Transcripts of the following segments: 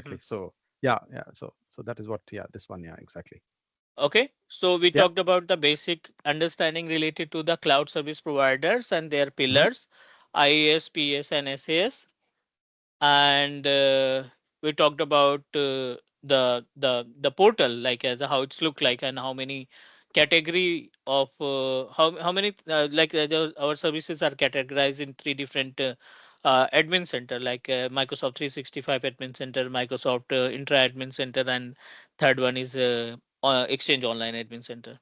exactly. So yeah, so that is what, yeah, this one, yeah, exactly. Okay, so we Yeah. talked about the basic understanding related to the cloud service providers and their Hmm. pillars, IaaS, PS, and SaaS, and we talked about the portal, like as how it's look like and how many category of how many our services are categorized in three different admin center, like Microsoft 365 admin center, Microsoft Intra admin center, and third one is Exchange Online admin center.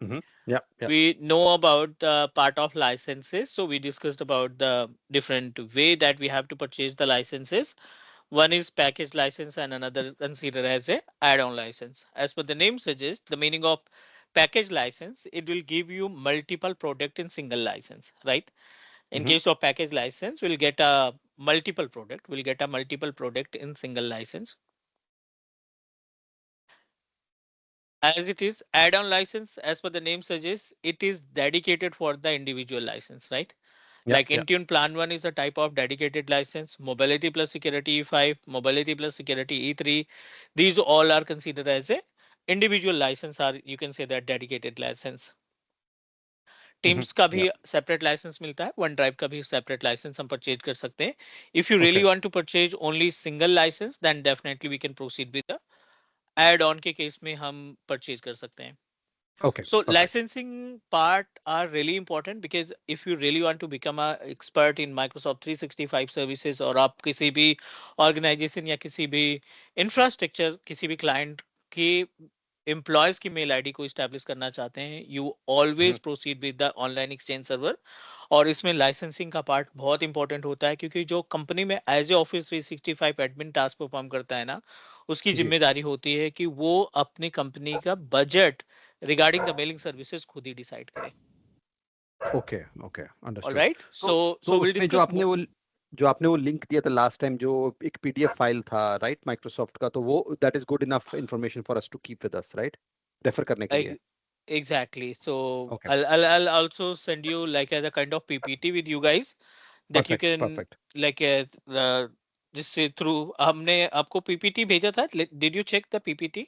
Hmm. Yeah, yeah. We know about the part of licenses, so we discussed about the different way that we have to purchase the licenses. One is package license and another considered as a add-on license. As per the name suggests, the meaning of package license, it will give you multiple product in single license, right? In Hmm. case of package license, we'll get a multiple product. We'll get a multiple product in single license. As it is add-on license, as per the name suggests, it is dedicated for the individual license, right? Yeah, Like yeah. Intune Plan 1 is a type of dedicated license, Mobility plus Security E5, Mobility plus Security E3. These all are considered as a individual license, or you can say that dedicated license. Hmm. Teams का Yeah. भी separate licence मिलता है, one drive का भी separate licence हम purchase कर सकते हैं. If you really Okay. Want to purchase only single license, then definitely we can proceed with the add on के केस में हम परचेज कर सकते हैं. Okay. So Perfect. licensing part are really important, because if you really want to become a expert in Microsoft 365 services, और आप किसी भी organization या किसी भी infrastructure, किसी भी client की एम्प्लॉयज की मेल आईडी को इस्टेब्लिश करना चाहते हैं, you Hmm. Always proceed with the online exchange server. और इसमें लाइसेंसिंग का पार्ट बहुत इंपॉर्टेंट होता है, क्योंकि जो कंपनी में as a office 365 admin task perform करता है ना, उसकी जी. जिम्मेदारी होती है कि वो अपनी कंपनी का budget regarding the mailing services खुद ही डिसाइड करे. Okay, okay, all understood. Right, तो सो विल उसमें डिस्कस. जो आपने वो लिंक दिया था लास्ट टाइम, जो एक पीडीएफ फाइल था, राइट, माइक्रोसॉफ्ट का, तो वो that is good enough information for us to keep with us, right, refer करने के लिए. Exactly. So okay. I'll also send you like as a kind of PPT with you guys, that you perfect, can perfect. like जिससे through हमने आपको PPT भेजा था. Did you check the PPT?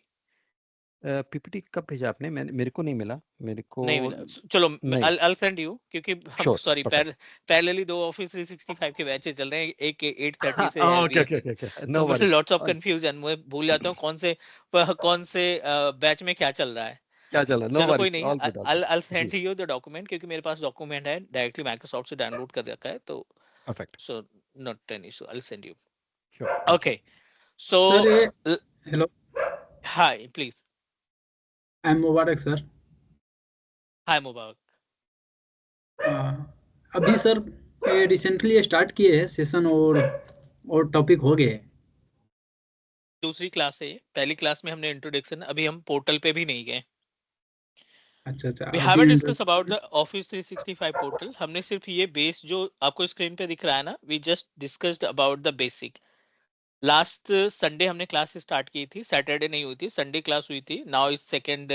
PPT कब भेजा आपने? मैंने, मेरे को नहीं मिला, मेरे को. नहीं मिला. चलो नहीं. I'll send you, क्योंकि हम श्योर, सॉरी परफेक्ट. पैरेलली दो ऑफिस 365 के बैचेस चल रहे हैं, एक 8:30 से है ओके, अभी. ओके, ओके, ओके, तो नो मुझे वरीज. लॉट्स ऑफ कंफ्यूजन, मैं भूल जाता हूँ कौन से बैच में क्या चल रहा है. क्या चल रहा है? नो चलो कोई वरीज, नहीं, all good, all good. I'll जी. send you the document, क्योंकि मेरे पास डॉक्यूमेंट है डायरेक्टली माइक्रोसॉफ्ट से डाउनलोड कर रखा है, तो perfect. so not an issue, I'll send you. Sure, thank you. Okay, so sir ये l- hello, hi, please. I am Mubarak sir. Hi Mubak. अभी सर ये रिसेंटली स्टार्ट किए हैं सेशन, और टॉपिक हो गए हैं. दूसरी क्लास है ये. पहली क्लास में हमने इंट्रोडक्शन, अभी हम पोर्टल पे भी नहीं गए. अच्छा अच्छा, We अभी haven't discussed about the Office 365 portal. हमने सिर्फ ये बेस जो आपको स्क्रीन पे दिख रहा है ना, we just discussed about the basic. Last Sunday हमने क्लास स्टार्ट की थी, सैटरडे नहीं हुई थी, संडे क्लास हुई थी. नाउ इज सेकेंड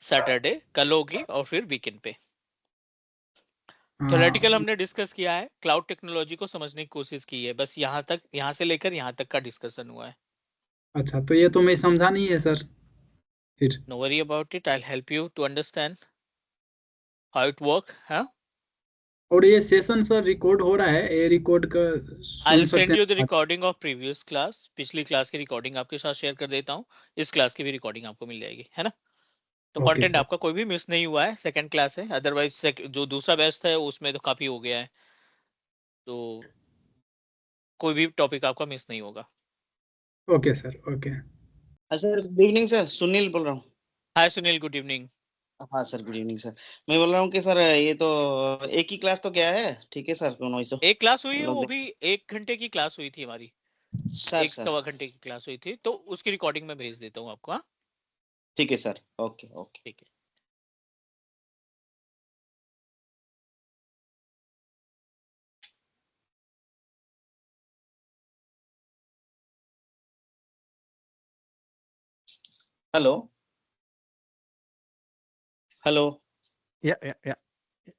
सैटरडे, कल होगी और फिर वीकेंड पे. थ्योरेटिकल हाँ. हमने डिस्कस किया है, क्लाउड टेक्नोलॉजी को समझने की कोशिश की है, बस यहाँ तक, यहाँ से लेकर यहाँ तक का डिस्कशन हुआ है. अच्छा, तो ये तो मैं समझा नहीं है सर फिर. No worry about it, I help you to understand how it work. हाँ, और ये सेशन सर रिकॉर्ड हो रहा है, ये रिकॉर्ड का आई सुन विल सेंड सकते यू द हैं? Recording of previous class. पिछली क्लास की रिकॉर्डिंग आपके साथ शेयर कर देता हूँ, इस क्लास की भी रिकॉर्डिंग आपको मिल जाएगी, है ना. तो ओके कंटेंट सर. आपका कोई भी मिस नहीं हुआ है, सेकंड क्लास है. अदरवाइज जो दूसरा बैच था उसमें तो काफी हो गया है, तो कोई भी टॉपिक आपका मिस नहीं होगा. Okay sir, okay. Sir good evening sir, Sunil बोल रहा हूँ. हाय सुनील, गुड इवनिंग. हाँ सर, गुड इवनिंग सर. मैं बोल रहा हूँ कि सर ये तो एक ही क्लास तो क्या है, ठीक है सर, कोनो इशू. एक क्लास हुई है, लोग वो भी 1 घंटे की क्लास हुई थी हमारी. सर एक सर सवा घंटे की क्लास हुई थी, तो उसकी रिकॉर्डिंग में भेज देता हूँ आपको. हाँ, ठीक है सर. Okay okay. ठीक है. Hello hello. Yeah, yeah, yeah.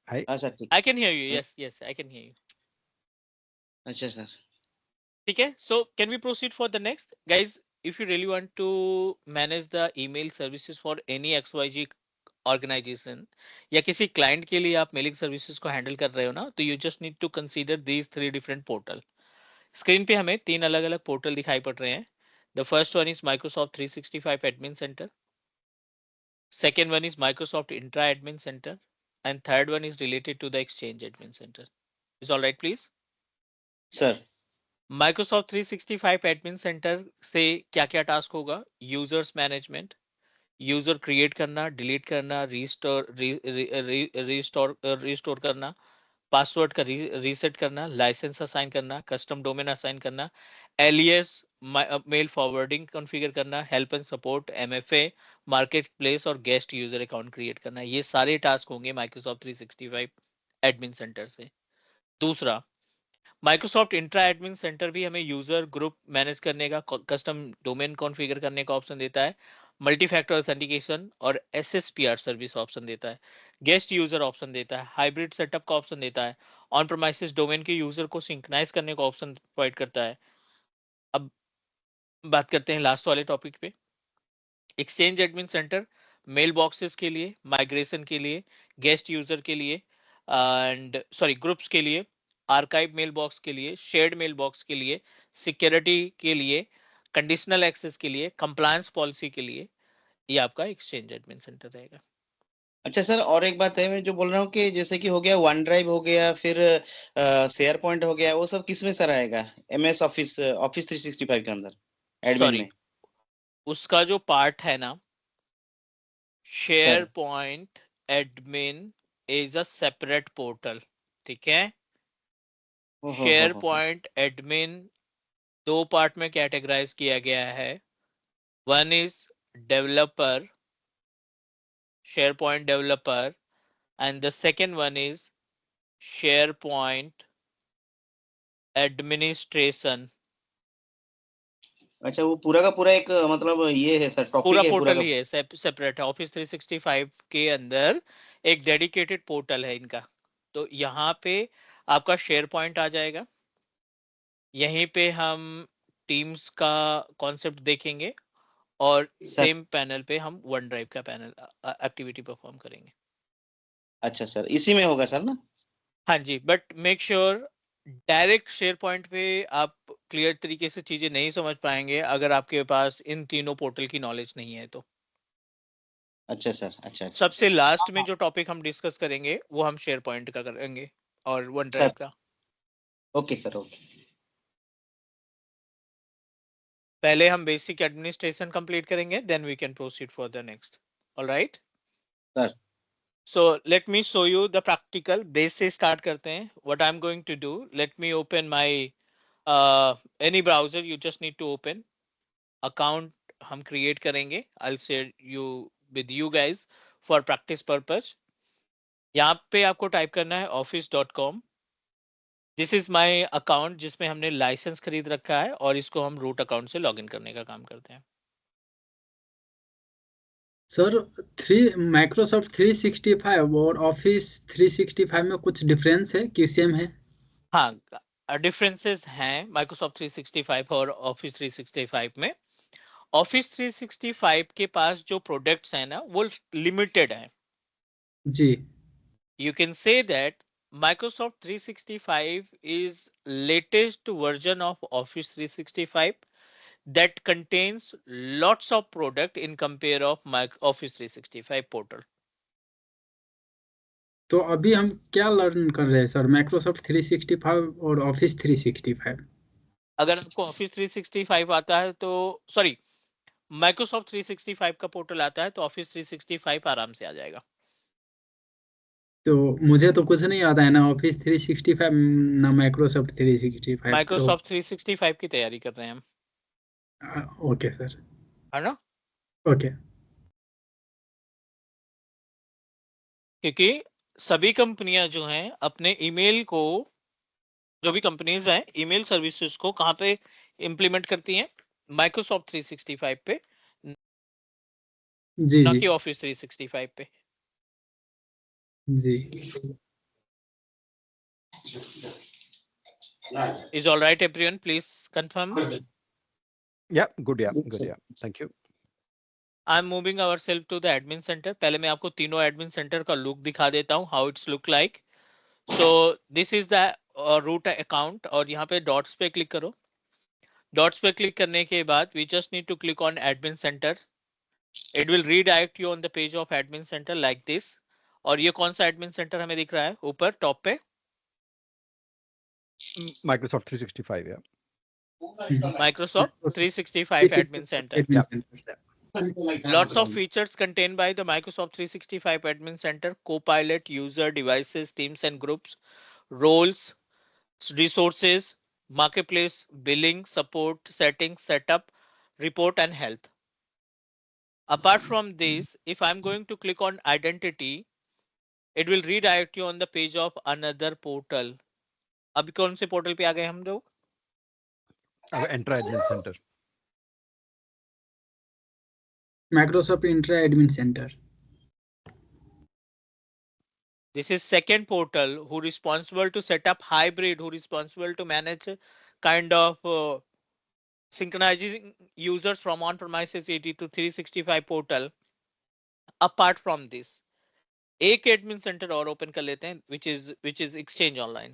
Hi. हाँ सर, ठीक. I can hear you. Yes yes, I can hear you. अच्छा सर. ठीक है, so can we proceed for the next guys. if you really want to manage the email services for any XYZ organization या किसी client के लिए आप mailing services को handle कर रहे हो ना, तो you just need to consider these three different portal. Screen पे हमें तीन अलग अलग portal दिखाई पड़ रहे हैं. The first one is Microsoft 365 Admin Center. Second one is Microsoft Intra Admin Center. And third one is related to the Exchange Admin Center. Is all right, please? Sir Microsoft 365 Admin Center से क्या क्या task होगा? Users management, user create करना, delete करना, restore करना, password का reset करना, licence assign करना, कस्टम डोमेन असाइन करना, एलियस मेल फॉरवर्डिंग कॉन्फ़िगर करना, help and support, MFA, market place और गेस्ट यूजर अकाउंट क्रिएट करना. ये सारे टास्क होंगे माइक्रोसॉफ्ट 365 एडमिन सेंटर से. दूसरा, माइक्रोसॉफ्ट इंट्रा एडमिन सेंटर भी हमें यूजर ग्रुप मैनेज करने का, कस्टम डोमेन कॉन्फ़िगर करने का ऑप्शन देता है, मल्टी फैक्टर ऑथेंटिकेशन और एसएसपीआर सर्विस ऑप्शन देता है, गेस्ट यूजर ऑप्शन देता है, हाइब्रिड सेटअप का ऑप्शन देता है, ऑन प्रेमाइसिस डोमेन के यूजर को सिंक्रोनाइज करने का ऑप्शन प्रोवाइड करता है. अब बात करते हैं लास्ट वाले टॉपिक पे. Exchange admin center mail boxes के लिए, माइग्रेशन के लिए, गेस्ट यूजर के लिए एंड ग्रुप्स के लिए, आर्काइव मेल बॉक्स के लिए, शेयर्ड मेल बॉक्स के लिए, सिक्योरिटी के लिए, कंडीशनल एक्सेस के लिए, कंप्लायंस पॉलिसी के लिए, ये आपका एक्सचेंज एडमिन सेंटर रहेगा. अच्छा सर, और एक बात है, मैं जो बोल रहा हूँ कि जैसे कि हो गया वन ड्राइव हो गया, फिर शेयर पॉइंट हो गया, वो सब किस में सर आएगा? एमएस ऑफिस ऑफिस 365 के अंदर एडमिन सॉरी, में? उसका जो पार्ट है ना, share sir point admin is a separate portal. ठीक है, शेयर हो। पॉइंट एडमिन दो पार्ट में कैटेगराइज किया गया है. One is developer, SharePoint developer, and the second one is SharePoint administration. अच्छा, वो पूरा का पूरा एक मतलब ये है सर, टॉपिक पूरा है पूरा पोर्टल का? ही है, सेपरेट है. ऑफिस 365 के अंदर एक डेडिकेटेड पोर्टल है इनका. तो यहाँ पे आपका शेयर पॉइंट आ जाएगा. यहीं पे हम टीम्स का कॉन्सेप्ट देखेंगे और सर सेम पैनल पे हम वन ड्राइव का पैनल एक्टिविटी परफॉर्म करेंगे. अच्छा सर, इसी में होगा सर ना? हाँ जी, but make sure direct SharePoint पे आप क्लियर तरीके से चीजें नहीं समझ पाएंगे अगर आपके पास इन तीनों पोर्टल की नॉलेज नहीं है. तो अच्छा सर, अच्छा अच्छा सबसे लास्ट में जो टॉपिक हम डिस्कस करेंगे वो हम शेयर पॉइंट का करेंगे और वन ड्राइव सर. का. Okay sir, okay. पहले हम बेसिक एडमिनिस्ट्रेशन कंप्लीट करेंगे, then we can proceed for the next. Alright sir so let me show you the practical. Base से स्टार्ट करते हैं. What I am going to do, let me open my any browser. You just need to open account. हम create करेंगे. I'll share you with you guys for practice purpose. यहाँ पे आपको type करना है office.com. This is my account जिसमें हमने licence खरीद रखा है और इसको हम रूट अकाउंट से लॉगिन करने का काम करते हैं. सर माइक्रोसॉफ्ट 365 और ऑफिस 365 में कुछ डिफरेंस है कि सेम है? हाँ, डिफरेंसेस हैं माइक्रोसॉफ्ट 365 और ऑफिस 365 में. ऑफिस 365 के पास जो प्रोडक्ट्स हैं ना वो लिमिटेड हैं. जी. You can say that Microsoft 365 is latest version of Office 365 that contains lots of product in compare of Office 365 portal. तो अभी हम क्या लर्न कर रहे हैं सर, माइक्रोसॉफ्ट 365 और ऑफिस 365? अगर आपको Office 365 आता है तो सॉरी Microsoft 365 का पोर्टल आता है तो Office 365 आराम से आ जाएगा. तो मुझे तो कुछ नहीं आता है ना ऑफिस 365 ना माइक्रोसॉफ्ट 365. तो Microsoft 365 की तैयारी कर रहे हैं हम, ओके सर, है ना? ओके. क्योंकि सभी कंपनियां जो हैं अपने ईमेल को, जो भी कंपनीज हैं ईमेल सर्विसेज को कहां पे इंप्लीमेंट करती हैं? माइक्रोसॉफ्ट 365 पे, जी ना जी कि ऑफिस 365 पे. जी. Is all right everyone? Please confirm. Yeah, good. Yeah, Yes, good. sir. Yeah. Thank you. I'm moving ourselves to the admin center. पहले मैं आपको तीनों admin center का look दिखा देता हूँ, how it's look like. So this is the root account और यहाँ पे dots पे click करो. Dots पे click करने के बाद we just need to click on admin center. It will redirect you on the page of admin center like this. और ये कौन सा admin center हमें दिख रहा है ऊपर top पे? Microsoft 365. Yeah. Microsoft 365 admin center. Admin Yeah. center. Lots of features contained by the Microsoft 365 admin center, Copilot, user, devices, teams and groups, roles, resources, marketplace, billing, support, settings, setup, report and health. Apart from this, if I'm going to click on identity, it will redirect you on the page of another portal. अभी कौन से portal पे आ गए हम लोग? अब Entra Admin Center. Microsoft Intra Admin Center. This is second portal who responsible to set up hybrid, who responsible to manage kind of synchronizing users from on-premises AD to 365 portal. Apart from this, एक admin center और open कर लेते हैं, which is Exchange Online.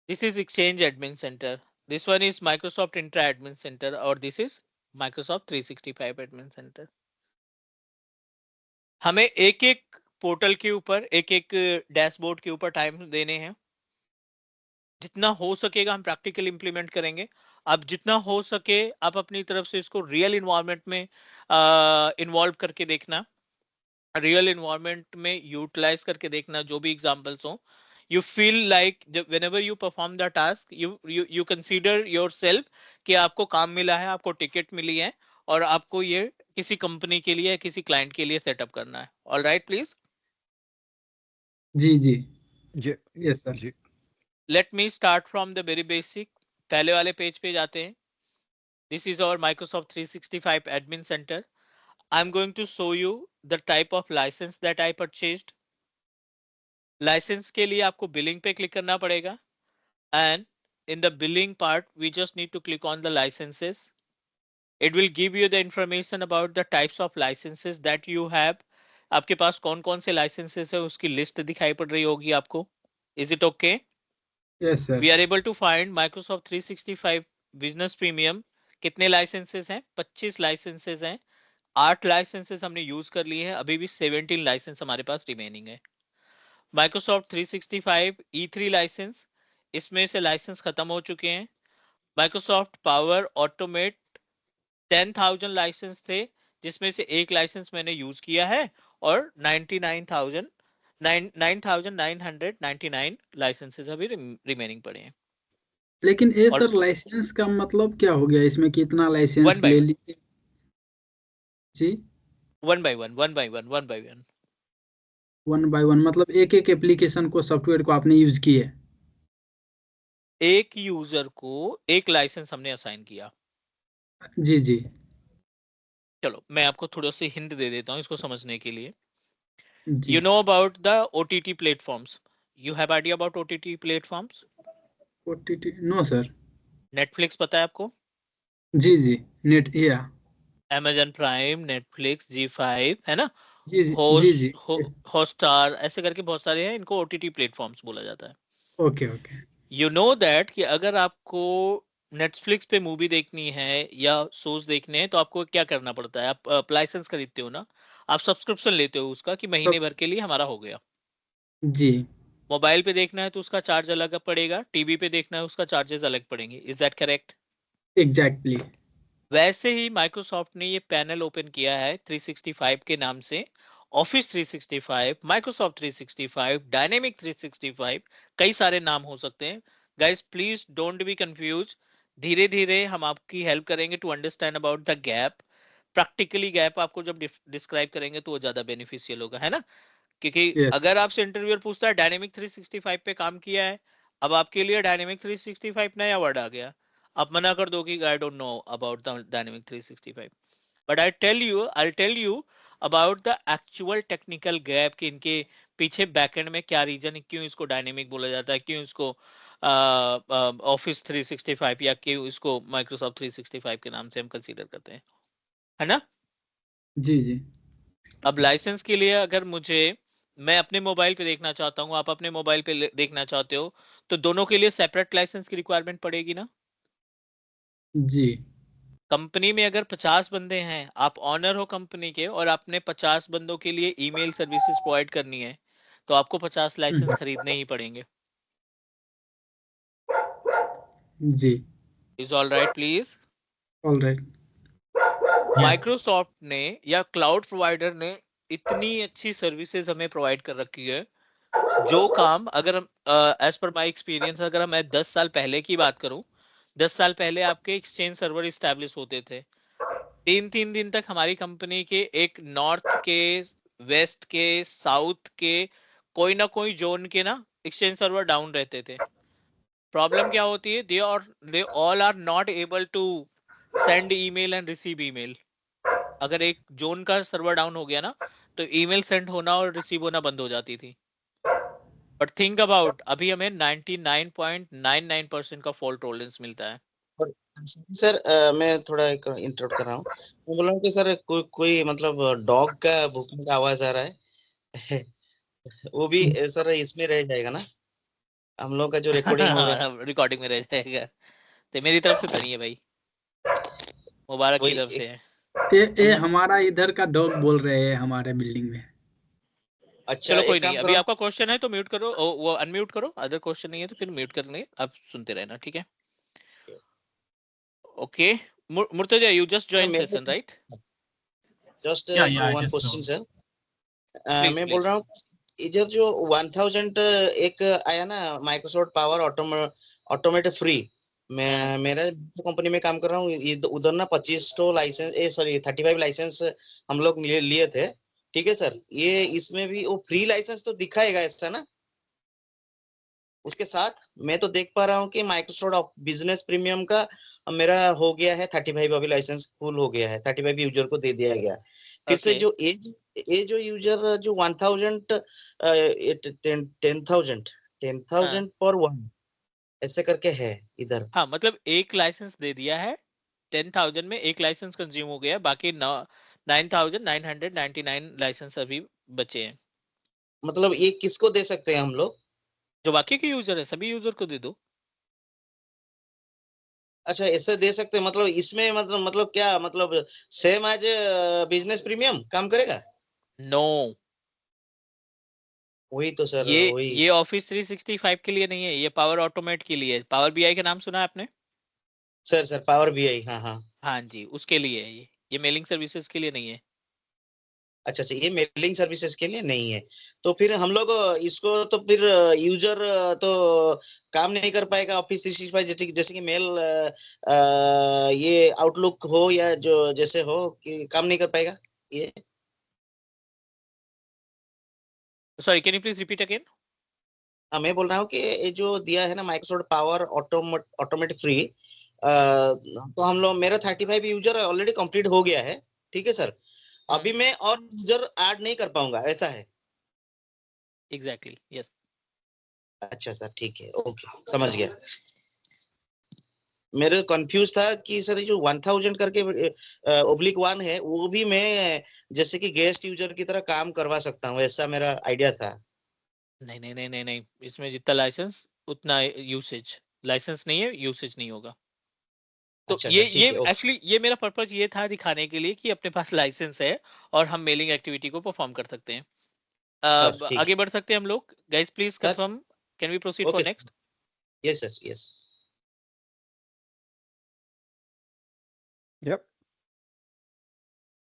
This is Exchange Admin Center. This one is Microsoft Intra Admin Center, or this is Microsoft 365 Admin Center. हमें एक एक portal के ऊपर एक एक डैशबोर्ड के ऊपर टाइम देने हैं. जितना हो सकेगा हम प्रैक्टिकल इंप्लीमेंट करेंगे. अब जितना हो सके आप अपनी तरफ से इसको रियल इन्वायरमेंट में इन्वॉल्व करके देखना, रियल इन्वायरमेंट में यूटिलाइज करके देखना. जो भी एग्जांपल्स हो, you feel like whenever you perform the task, you consider yourself कि आपको काम मिला है, आपको टिकट मिली है और आपको ये किसी कंपनी के लिए किसी क्लाइंट के लिए सेटअप करना है. All right, please. जी जी. जी. Yes sir. जी. Let me start from the very basic. पहले वाले पेज पे जाते हैं. This is our Microsoft 365 admin center. I'm going to show you the type of license that I purchased. License के लिए आपको बिलिंग पे क्लिक करना पड़ेगा, and in the billing part we just need to click on the licenses. It will give you the information about the types of licenses that you have. आपके पास कौन कौन से licenses है उसकी लिस्ट दिखाई पड़ रही होगी आपको. Is it okay? Yes sir. We are able to find Microsoft 365 Business Premium. कितने लाइसेंसेस हैं? 25 लाइसेंसेस हैं. 8 लाइसेंसेस हमने यूज कर लिए हैं, अभी भी 17 लाइसेंस हमारे पास रिमेनिंग है. Microsoft 365 E3 लाइसेंस, इसमें से लाइसेंस खत्म हो चुके हैं. Microsoft Power Automate 10,000 लाइसेंस थे, जिसमें से एक लाइसेंस मैंने यूज किया है और 9,999 लाइसेंसेस अभी रिमेनिंग पड़े हैं. लेकिन ये और- सर लाइसेंस का मतलब क्या हो गया, इसमें कितना One लाइसेंस by ले one. लिए? जी. One by one one by one मतलब एक एक एप्लीकेशन को, सॉफ्टवेयर को आपने यूज किए? एक यूजर को एक लाइसेंस हमने असाइन किया. जी जी. चलो मैं आपको थोड़ा सा हिंट दे देता हूँ इसको समझने के लिए. जी. You know about the OTT platforms. You have idea about OTT platforms? OTT no sir. Netflix पता है आपको? जी जी. Net yeah. Amazon Prime, Netflix, G5 है ना? जी जी जी. Hotstar, ऐसे करके बहुत सारे हैं, इनको OTT platforms बोला जाता है. Okay okay. You know that कि अगर आपको Netflix पे मूवी देखनी है या शोज देखने हैं तो आपको क्या करना पड़ता है? आप लाइसेंस खरीदते हो ना, आप सब्सक्रिप्शन लेते हो उसका कि महीने भर के लिए हमारा हो गया. जी. मोबाइल पे देखना है तो उसका चार्ज अलग पड़ेगा, टीवी पे देखना है उसका चार्जेस अलग पड़ेंगे. Is that correct? एग्जैक्टली. वैसे ही माइक्रोसॉफ्ट ने ये पैनल ओपन किया है 365 के नाम से. ऑफिस 365, माइक्रोसॉफ्ट 365, डायनेमिक 365, कई सारे नाम हो सकते हैं. Guys please don't be confuse. धीरे धीरे हम आपकी हेल्प करेंगे to understand about the gap. Practically gap आपको जब डिस्क्राइब करेंगे तो वो ज्यादा बेनिफिशियल होगा, है ना? क्योंकि Yes. अगर आपसे इंटरव्यूअर पूछता है डायनेमिक 365 पे काम किया है, अब आपके लिए डायनेमिक 365 नया वर्ड आ गया, आप मना कर दो कि I don't know about the dynamic 365. But I tell you about the actual technical gap कि इनके पीछे बैकएंड में क्या रीजन है, क्यों इसको डायनेमिक बोला जाता है, क्यों इसको ऑफिस 365 या क्यों इसको माइक्रोसॉफ्ट 365 के नाम से हम कंसीडर करते हैं, है ना? जी जी अब लाइसेंस के लिए अगर मैं अपने मोबाइल पे देखना चाहता हूँ, आप अपने मोबाइल पे देखना चाहते हो, तो दोनों के लिए सेपरेट लाइसेंस की रिक्वायरमेंट पड़ेगी ना? जी कंपनी में अगर 50 बंदे हैं, आप ऑनर हो कंपनी के और आपने 50 बंदों के लिए ईमेल सर्विसेज प्रोवाइड करनी है, तो आपको 50 लाइसेंस खरीदने ही पड़ेंगे। जी is all right please? All right Microsoft ने या क्लाउड प्रोवाइडर ने इतनी अच्छी सर्विसेज हमें प्रोवाइड कर रखी है, जो काम अगर हम एज पर माय एक्सपीरियंस अगर मैं 10 साल पहले की बात करूं, 10 साल पहले आपके एक्सचेंज सर्वर इस्टेब्लिश होते थे, 3 दिन तक हमारी कंपनी के एक नॉर्थ के, वेस्ट के, साउथ के कोई ना कोई जोन के ना एक्सचेंज सर्वर डाउन रहते थे। प्रॉब्लम क्या होती है? They all are not able to send email and receive email. अगर एक जोन का सर्वर डाउन हो गया ना, तो ईमेल सेंड होना और रिसीव होना बंद हो जाती थी। बट थिंक अबाउट, अभी हमें 99.99% का फॉल्ट टॉलरेंस मिलता है। सर मैं थोड़ा एक इंटरप्ट कर रहा हूँ। मैं बोल रहा हूँ कि सर कोई मतलब डॉग का भूखने का आवाज आ रहा है वो भी सर इसमें रह जाएगा ना, हम लोग का जो रिकॉर्डिंग हो रहा है? रिकॉर्डिंग में रह जाएगा। तो मेरी तरफ से तो नहीं है भाई, मुबारक की वही तरफ से है। ये हमारा इधर का डॉग बोल रहे हैं हमारे बिल्डिंग में। अच्छा चलो कोई एक नहीं, काम अभी करो, आपका क्वेश्चन है तो म्यूट करो, वो अनम्यूट करो। अदर क्वेश्चन नहीं है तो फिर म्यूट करने, आप सुनते रहना, ठीक है? ओके, मुर्तजा, यू जस्ट अच्छा join session right? Just Yeah, I one just question saw. Sir. Please मैं बोल प्लीज। रहा हूँ इधर जो 1000 एक आया ना माइक्रोसॉफ्ट पावर ऑटोमेट फ्री, मैं मेरा कंपनी में काम कर रहा हूँ, उधर ना 25 तो लाइसेंस, सॉरी 35 लाइसेंस हम लोग लिए थे, ठीक है सर? ये इसमें भी वो फ्री लाइसेंस तो दिखाएगा ऐसा ना? उसके साथ मैं तो देख पा रहा हूँ कि माइक्रोसॉफ्ट बिजनेस प्रीमियम का मेरा हो गया है 35, अभी लाइसेंस फुल हो गया है, 35 यूजर को दे दिया गया। फिर से Okay. जो ये जो यूजर जो 1000 10,000 पर वन ऐसे करके है इधर। हाँ, मतलब एक लाइसेंस दे दिया है, 10,000 में एक लाइसेंस कंज्यूम हो गया, बाकी 9,999 लाइसेंस अभी बचे हैं। मतलब ये किसको दे सकते हैं हम लोग? जो बाकी के यूजर है, सभी यूजर को दे दो। अच्छा ऐसे दे सकते हैं, मतलब इसमें मतलब क्या मतलब सेम एज बिजनेस प्रीमियम काम करेगा? नो, वही तो सर, वही। ये ऑफिस 365 के लिए नहीं है, ये पावर ऑटोमेट के लिए है। पावर बीआई का नाम सुना है आपने? सर पावर बीआई, हाँ हाँ। हाँ जी, उसके लिए है ये मेलिंग सर्विसेज के लिए नहीं है। अच्छा, ये मेलिंग सर्विसेज के लिए नहीं है, तो फिर हम लोग इसको तो फिर यूजर तो काम नहीं कर पाएगा ऑफिस 365, जैसे कि मेल ये आउटलुक हो या जो जैसे हो कि काम नहीं कर पाएगा ये? Sorry, can you please repeat again? मैं बोल रहा हूँ कि ये जो दिया है ना माइक्रोसॉफ्ट पावर ऑटोमेट फ्री, तो हम लोग मेरा 35 यूजर ऑलरेडी कंप्लीट हो गया है, ठीक है सर? अभी मैं और यूजर ऐड नहीं कर पाऊंगा, ऐसा है? Exactly, yes. अच्छा सर, ठीक है, ओके, समझ गया। मेरे कंफ्यूज था कि सर जो 1000 करके -1 है, वो भी मैं जैसे कि गेस्ट यूजर की तरह काम करवा सकता हूँ, ऐसा मेरा आइडिया था। नहीं नहीं नहीं नहीं नहीं, इसमें जितना लाइसेंस उतना यूसेज। लाइसेंस नहीं है, यूसेज नहीं होगा। तो अच्छा ये सर, ठीक है, ओके। एक्चुअली ये मेरा पर्पज ये था दिखाने के लिए कि अपने पास लाइसेंस है और हम मेलिंग एक्टिविटी को परफॉर्म कर सकते हैं। सर ठीक आगे बढ़ सकते हैं हम लोग। गाइस प्लीज है confirm, can we proceed for okay. Next? Yes sir, yes. Yep.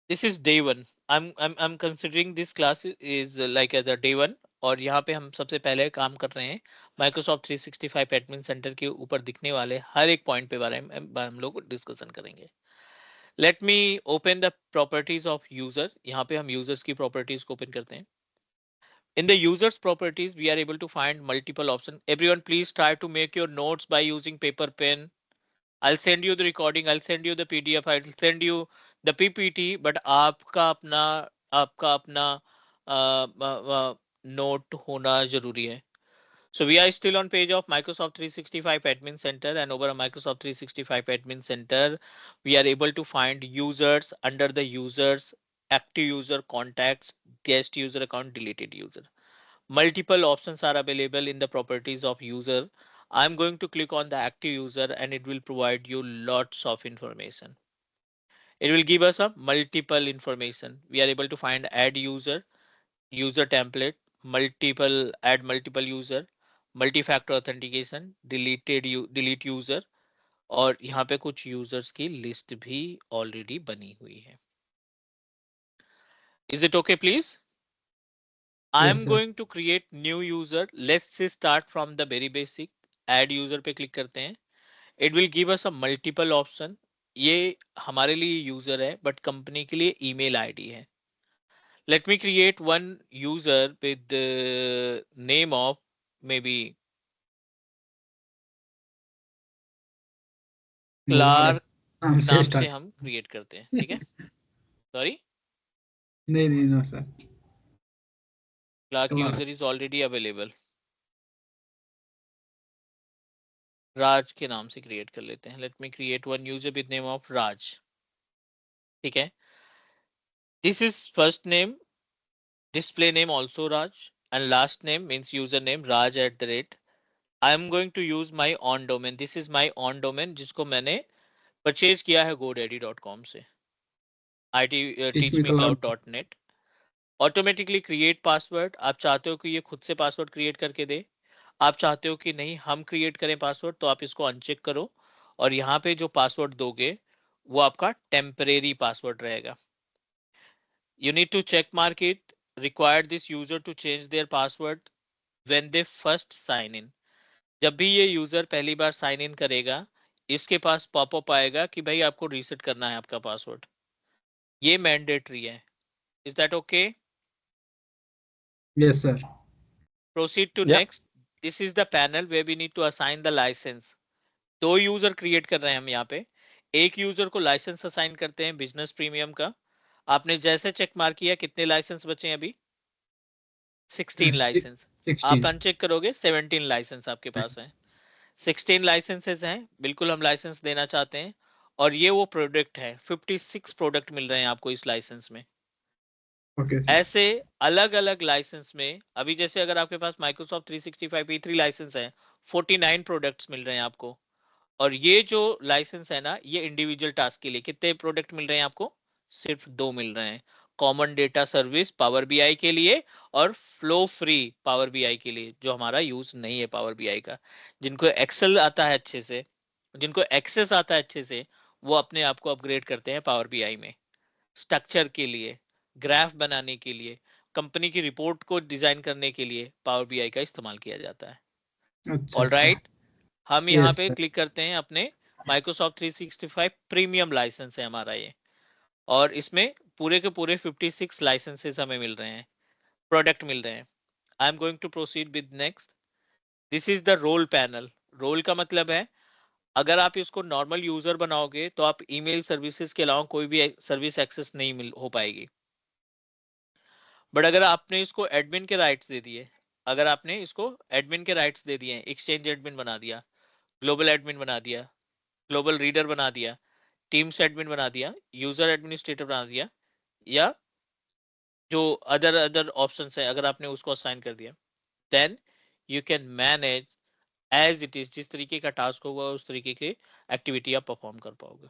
This is day 1। I'm considering this class is like as a day 1, और यहाँ पे हम सबसे पहले काम कर रहे हैं Microsoft 365 एडमिन सेंटर के ऊपर दिखने वाले हर एक पॉइंट पे बारे में हम लोग डिस्कशन करेंगे। Late me open the properties of user. यहाँ पे हम यूजर्स की प्रॉपर्टीज को ओपन करते हैं। In the users properties, we are able to find multiple options. Everyone, please try to make your notes by using paper pen. I'll send you the recording, I'll send you the PDF, I'll send you the PPT, but आपका अपना note होना जरूरी है. So we are still on page of Microsoft 365 Admin Center, and over a Microsoft 365 Admin Center, we are able to find users under the users, active user, contacts, guest user account, deleted user. Multiple options are available in the properties of user. I'm going to click on the active user and it will provide you lots of information. It will give us a multiple information. We are able to find add user, user template, add multiple user, multi-factor authentication, delete user, और यहाँ पे कुछ users की list भी already बनी हुई है. Is it okay, please? I Yes, am sir. going to create new user. Let's start from the very basic. Add user पे click करते हैं. It will give us a multiple option. ये हमारे लिए user है, but company के लिए email ID है. Let me create one user with the name of maybe Clark नाम से नाम से स्टार्ट. हम क्रिएट करते हैं. ठीक है, सॉरी, नहीं नहीं no sir. Clark Clark. User is already available. Raj के नाम से क्रिएट कर लेते हैं. Let me create one user with name of Raj. ठीक है, this is first name, display name also Raj, and last name means user name raj@. I am going to use my own domain. This is my own domain जिसको मैंने purchase किया है godaddy.com से, teachmecloud.net. Automatically create password. आप चाहते हो कि ये खुद से पासवर्ड क्रिएट करके दे, आप चाहते हो कि नहीं हम क्रिएट करें पासवर्ड, तो आप इसको अनचेक करो और यहाँ पे जो पासवर्ड दोगे वो आपका टेम्परेरी पासवर्ड रहेगा. You need to check mark it. Required this user to change their password when they first sign in. जब भी ये यूजर पहली बार साइन इन करेगा, इसके पास पॉपअप आएगा कि भाई आपको रीसेट करना है आपका पासवर्ड. ये मैंडेटरी है. Is that okay? Yes, sir. Proceed to Yep. next. This is the panel where we need to assign the license. दो यूजर क्रिएट कर रहे हैं हम यहाँ पे. एक यूजर को लाइसेंस असाइन करते हैं बिजनेस प्रीमियम का. आपने जैसे चेक मार्क किया, कितने लाइसेंस बचे हैं अभी? 16 लाइसेंस. 16. आप अनचेक करोगे 17 लाइसेंस आपके पास है. 16 लाइसेंसेस हैं, बिल्कुल हम लाइसेंस देना चाहते हैं. और ये वो प्रोडक्ट है, 56 प्रोडक्ट मिल रहे हैं आपको इस लाइसेंस में. Okay, sir. ऐसे अलग अलग लाइसेंस में अभी जैसे अगर आपके पास माइक्रोसॉफ्ट 365 E3 लाइसेंस है, 49 प्रोडक्ट्स मिल रहे हैं आपको. और ये जो लाइसेंस है ना, ये इंडिविजुअल टास्क के लिए कितने प्रोडक्ट मिल रहे हैं आपको? सिर्फ 2 मिल रहे हैं. Common data service power BI के लिए और फ्लो फ्री पावर बीआई के लिए, जो हमारा यूज नहीं है पावर बीआई का. जिनको एक्सेल आता है अच्छे से, जिनको एक्सेस आता है अच्छे से, वो अपने आप को अपग्रेड करते हैं पावर बीआई में. स्ट्रक्चर के लिए, ग्राफ बनाने के लिए, कंपनी की रिपोर्ट को डिजाइन करने के लिए पावर बीआई का इस्तेमाल किया जाता है. अच्छा ऑल अच्छा. राइट, हम यहाँ Yes, पे sir. क्लिक करते हैं अपने माइक्रोसॉफ्ट 365 प्रीमियम लाइसेंस है हमारा ये, और इसमें पूरे के पूरे 56 लाइसेंसेस हमें मिल रहे हैं, प्रोडक्ट मिल रहे हैं. I am going to proceed with next. This is the role panel. Role का मतलब है, अगर आप इसको नॉर्मल यूजर बनाओगे तो आप ईमेल सर्विसेज के अलावा कोई भी सर्विस एक्सेस नहीं हो पाएगी. बट अगर आपने इसको एडमिन के राइट्स दे दिए, अगर आपने इसको एडमिन के राइट्स दे दिए, एक्सचेंज एडमिन बना दिया, ग्लोबल एडमिन बना दिया, ग्लोबल रीडर बना दिया, टीम्स एडमिन बना दिया, यूजर एडमिनिस्ट्रेटर बना दिया, या जो अदर ऑप्शंस है अगर आपने उसको असाइन कर दिया, then you can manage as it is. जिस तरीके का टास्क होगा उस तरीके की एक्टिविटी आप परफॉर्म कर पाओगे.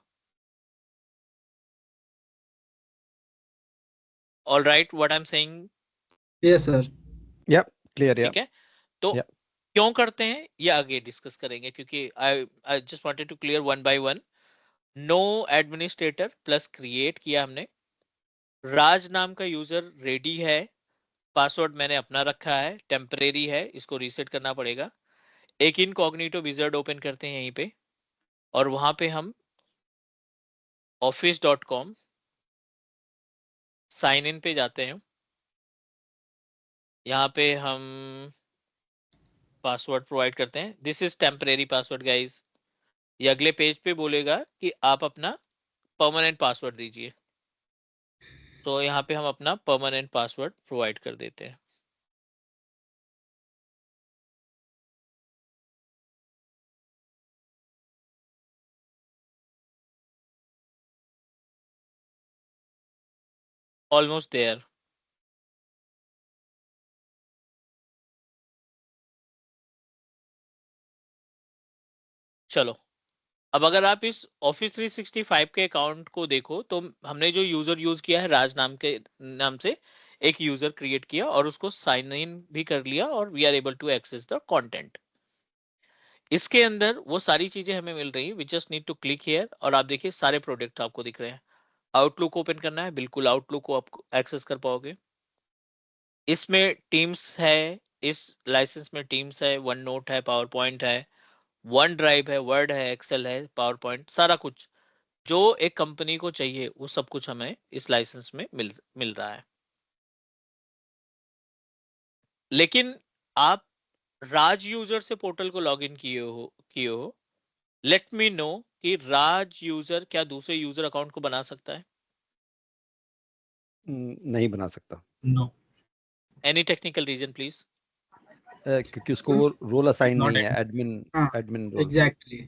All right, what I am saying Yes, sir. Yep. Clear. Yeah. ठीक है? तो Yeah. क्यों करते हैं ये आगे डिस्कस करेंगे, क्योंकि I just wanted to clear one by one. No administrator plus create किया हमने. राज नाम का यूजर रेडी है, पासवर्ड मैंने अपना रखा है, टेम्परेरी है, इसको रीसेट करना पड़ेगा. एक इनकॉग्निटो विजार्ड ओपन करते हैं यहीं पे, और वहां पे हम office.com साइन इन पे जाते हैं. यहाँ पे हम पासवर्ड प्रोवाइड करते हैं. This is temporary password guys. ये अगले पेज पे बोलेगा कि आप अपना परमानेंट पासवर्ड दीजिए, तो यहाँ पे हम अपना परमानेंट पासवर्ड प्रोवाइड कर देते हैं. Almost there. चलो, अब अगर आप इस ऑफिस 365 के अकाउंट को देखो तो हमने जो यूजर यूज किया है राज नाम से एक यूजर क्रिएट किया और उसको साइन इन भी कर लिया और we are able to access the content. इसके अंदर वो सारी चीजें हमें मिल रही है, we just need to click here और आप देखिए सारे प्रोडक्ट आपको दिख रहे हैं। आउटलुक ओपन करना है, बिल्कुल आउटलुक को आप एक्सेस कर पाओगे। इसमें टीम्स है, इस लाइसेंस में टीम्स है, वन नोट है, पावर पॉइंट है, वन ड्राइव है, वर्ड है, एक्सेल है, पावर पॉइंट, सारा कुछ जो एक कंपनी को चाहिए वो सब कुछ हमें इस लाइसेंस में मिल रहा है। लेकिन आप राज यूजर से पोर्टल को लॉगिन किए हो, लेट मी नो कि राज यूजर क्या दूसरे यूजर अकाउंट को बना सकता है? नहीं बना सकता। No, any technical reason please? क्योंकि उसको वो रोल असाइन Not नहीं है, एडमिन हाँ, एडमिन रोल। एग्जैक्टली,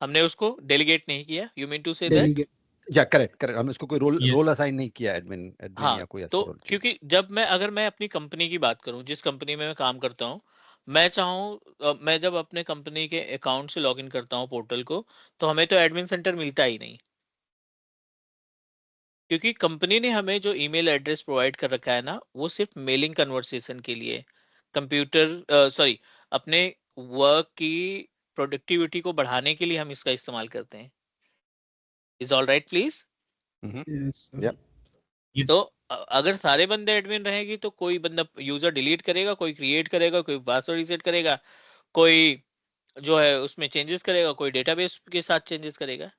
हमने उसको डेलीगेट नहीं किया, you mean to say that? Delegate, या करेक्ट करेक्ट, हमने उसको कोई Yes. रोल असाइन नहीं किया, एडमिन एडमिन हाँ, या कोई ऐसा तो रोल। क्योंकि जब मैं अगर मैं अपनी कंपनी की बात करूं, जिस कंपनी में मैं काम करता हूं, मैं चाहूं मैं जब अपने कंपनी के अकाउंट से लॉगिन करता हूं पोर्टल को, तो हमें तो एडमिन सेंटर मिलता ही नहीं, क्योंकि कंपनी ने हमें जो ईमेल एड्रेस प्रोवाइड कर रखा है ना, वो सिर्फ मेलिंग कन्वर्सेशन के लिए, कंप्यूटर सॉरी अपने वर्क की प्रोडक्टिविटी को बढ़ाने के लिए हम इसका इस्तेमाल करते हैं। Is all right please? Yes Yep. तो अगर सारे बंदे एडमिन रहेगी तो कोई बंदा यूजर डिलीट करेगा, कोई क्रिएट करेगा, कोई पासवर्ड रीसेट करेगा, कोई जो है उसमें चेंजेस करेगा, कोई डेटाबेस के साथ चेंजेस करेगा।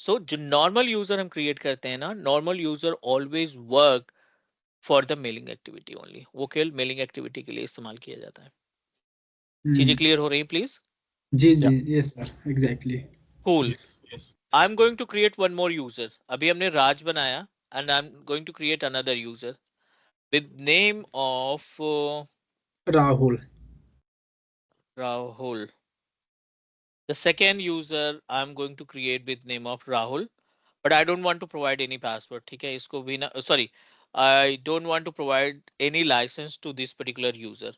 सो जो नॉर्मल यूजर हम क्रिएट करते हैं ना, normal user always work for the mailing activity only, वो केवल मेलिंग एक्टिविटी के लिए इस्तेमाल किया जाता है। चीजें क्लियर हो रही हैं प्लीज? जी जी, yes sir, exactly, cool. I am going to create one more user. अभी हमने राज बनाया and I am going to create another user with name of Rahul, Rahul. The second user I'm going to create with name of Rahul, but I don't want to provide any password. ठीक है, इसको भी ना, sorry, I don't want to provide any license to this particular user.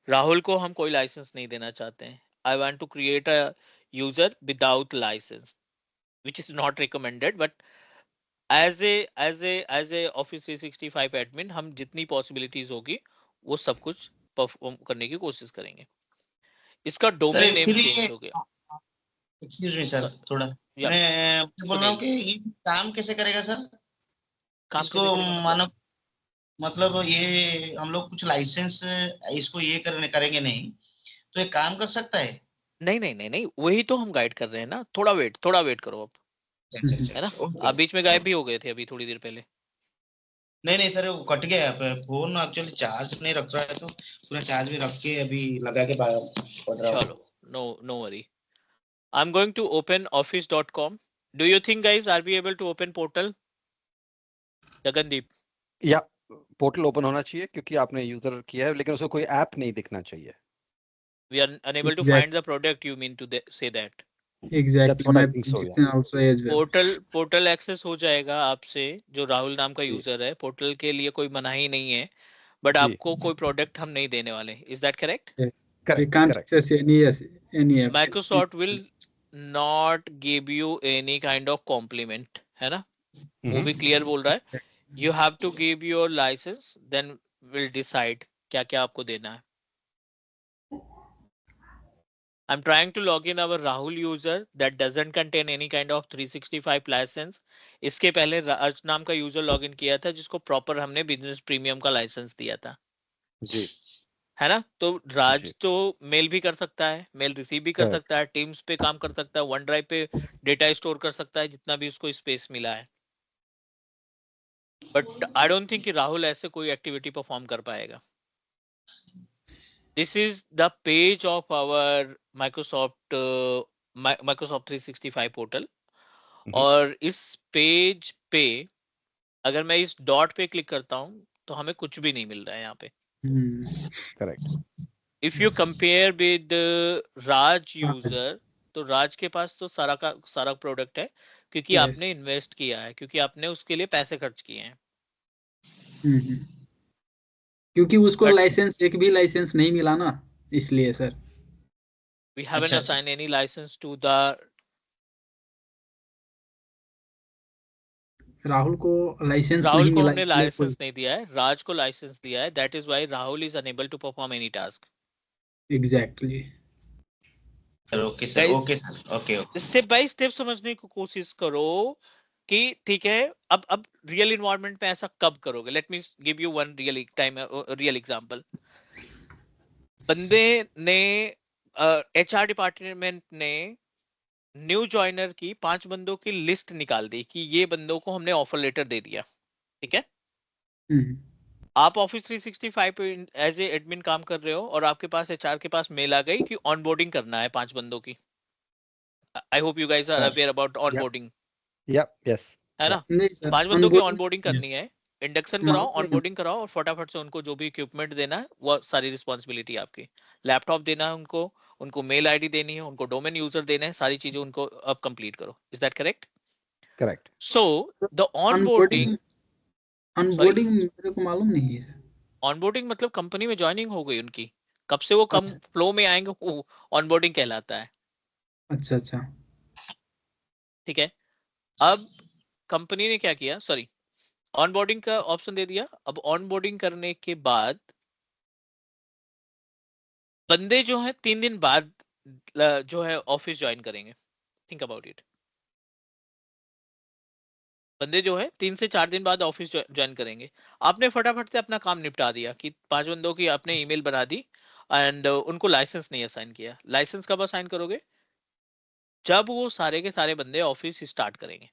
Rahul को हम कोई licence नहीं देना चाहते हैं. I want to create a user without license, which is not recommended, but as a Office 365 admin हम जितनी possibilities होगी वो सब कुछ परफॉर्म करने की कोशिश करेंगे. इसका डोमेन नेम फिर चेंज ये हो गया. एक्सक्यूज मी सर, थोड़ा या मैं बोल रहा हूँ सुनील, कि ये काम कैसे करेगा सर? काम इसको कैसे करेगा मतलब? मानो मतलब ये हम लोग कुछ लाइसेंस इसको ये करेंगे नहीं तो ये काम कर सकता है? नहीं नहीं नहीं नहीं, वही तो हम गाइड कर रहे हैं ना. थोड़ा वेट करो अब, है ना. ओके। आप बीच में गायब भी हो गए थे अभी थोड़ी देर पहले. नहीं नहीं सर, वो कट गया है फोन, एक्चुअली चार्ज नहीं रख रहा है तो पूरा चार्ज में रख के अभी लगा के पढ़ रहा हूँ। चलो, no worry. I'm going to open office.com. Do you think guys are we able to open portal? Gagandeep, या पोर्टल ओपन होना चाहिए क्योंकि आपने यूजर किया है, लेकिन उसको कोई ऐप नहीं दिखना चाहिए. we are unable to Exact- find the product, you mean to say that? Exactly, what I my think so, prediction also as well. Portal access हो जाएगा आपसे, जो राहुल नाम का जी. यूजर है. पोर्टल के लिए कोई मनाही नहीं है, बट जी. आपको कोई प्रोडक्ट हम नहीं देने वाले. Is that correct? We correct can't correct. access any apps. Microsoft will not give you any kind of compliment, है ना. वो भी क्लियर बोल रहा है. You have to give your license, then we'll decide क्या क्या आपको देना है. I'm trying to log in our Rahul user that doesn't contain any kind of 365 license. इसके पहले राज नाम का यूजर लॉगिन किया था जिसको प्रॉपर हमने बिजनेस प्रीमियम का लाइसेंस दिया था. जी. है ना. तो राज जी. तो मेल भी कर सकता है, मेल रिसीव भी कर Correct. सकता है, टीम्स पे काम कर सकता है, वन ड्राइव पे डेटा स्टोर कर सकता है जितना भी उसको स्पेस मिला है. बट आई डोंट थिंक कि राहुल ऐसे कोई एक्टिविटी परफॉर्म कर पाएगा. This is the page of our Microsoft Microsoft 365 portal. और इस पेज पे अगर मैं इस डॉट पे क्लिक करता हूं तो हमें कुछ भी नहीं मिल रहा है यहाँ पे. Correct. If you compare with Raj user, तो राज के पास तो सारा प्रोडक्ट है क्योंकि Yes. आपने इन्वेस्ट किया है, क्योंकि आपने उसके लिए पैसे खर्च किए हैं. क्योंकि उसको But- लाइसेंस, एक भी लाइसेंस नहीं मिला ना, इसलिए सर। We haven't अच्छा। assigned any license to the Rahul को लाइसेंस राहुल नहीं को मिला, हमने इसलिए कोई। लाइसेंस नहीं दिया है, राज को लाइसेंस दिया है. That is why Rahul is unable to perform any task. Exactly. Sir okay sir, Guys, okay sir, okay okay. Step by step समझने की कोशिश करो कि ठीक है. अब रियल इन्वायरमेंट में ऐसा कब करोगे? Let me give you one real example. बंदे ने एचआर डिपार्टमेंट ने न्यू जॉइनर की 5 बंदों की लिस्ट निकाल दी कि ये बंदों को हमने ऑफर लेटर दे दिया. ठीक है. आप ऑफिस 365 पे एज ए एडमिन काम कर रहे हो और आपके पास एचआर के पास मेल आ गई कि ऑनबोर्डिंग करना है 5 बंदों की. I hope you guys are Sir. Aware about onboarding. Yep. Yes. है ना. नहीं सर, 5 बंदों की ऑनबोर्डिंग करनी है. इंडक्शन कराओ, मालूम है। ऑनबोर्डिंग कराओ और फटाफट से उनको जो भी इक्विपमेंट देना है वो सारी रिस्पांसिबिलिटी आपकी. लैपटॉप देना है उनको मेल आईडी देनी है, उनको डोमेन यूजर देना है, सारी चीजें उनको अब कंप्लीट करो. Is that correct? Correct. So the onboarding onboarding मेरे को मालूम नहीं है सर। ऑनबोर्डिंग मतलब कंपनी में ज्वाइनिंग हो गई उनकी, कब से वो कम अच्छा। फ्लो में आएंगे वो ऑनबोर्डिंग कहलाता है. अच्छा अच्छा। ठीक है. अब कंपनी ने क्या किया, सॉरी, ऑनबोर्डिंग का ऑप्शन दे दिया. अब ऑनबोर्डिंग करने के बाद बंदे जो है 3 दिन बाद जो है ऑफिस ज्वाइन करेंगे. Think about it. बंदे जो है 3 से 4 दिन बाद ऑफिस ज्वाइन करेंगे. आपने फटाफट से अपना काम निपटा दिया कि 5 बंदों की आपने ईमेल बना दी एंड उनको लाइसेंस नहीं असाइन किया. लाइसेंस कब असाइन करोगे? जब वो सारे के सारे बंदे ऑफिस स्टार्ट करेंगे.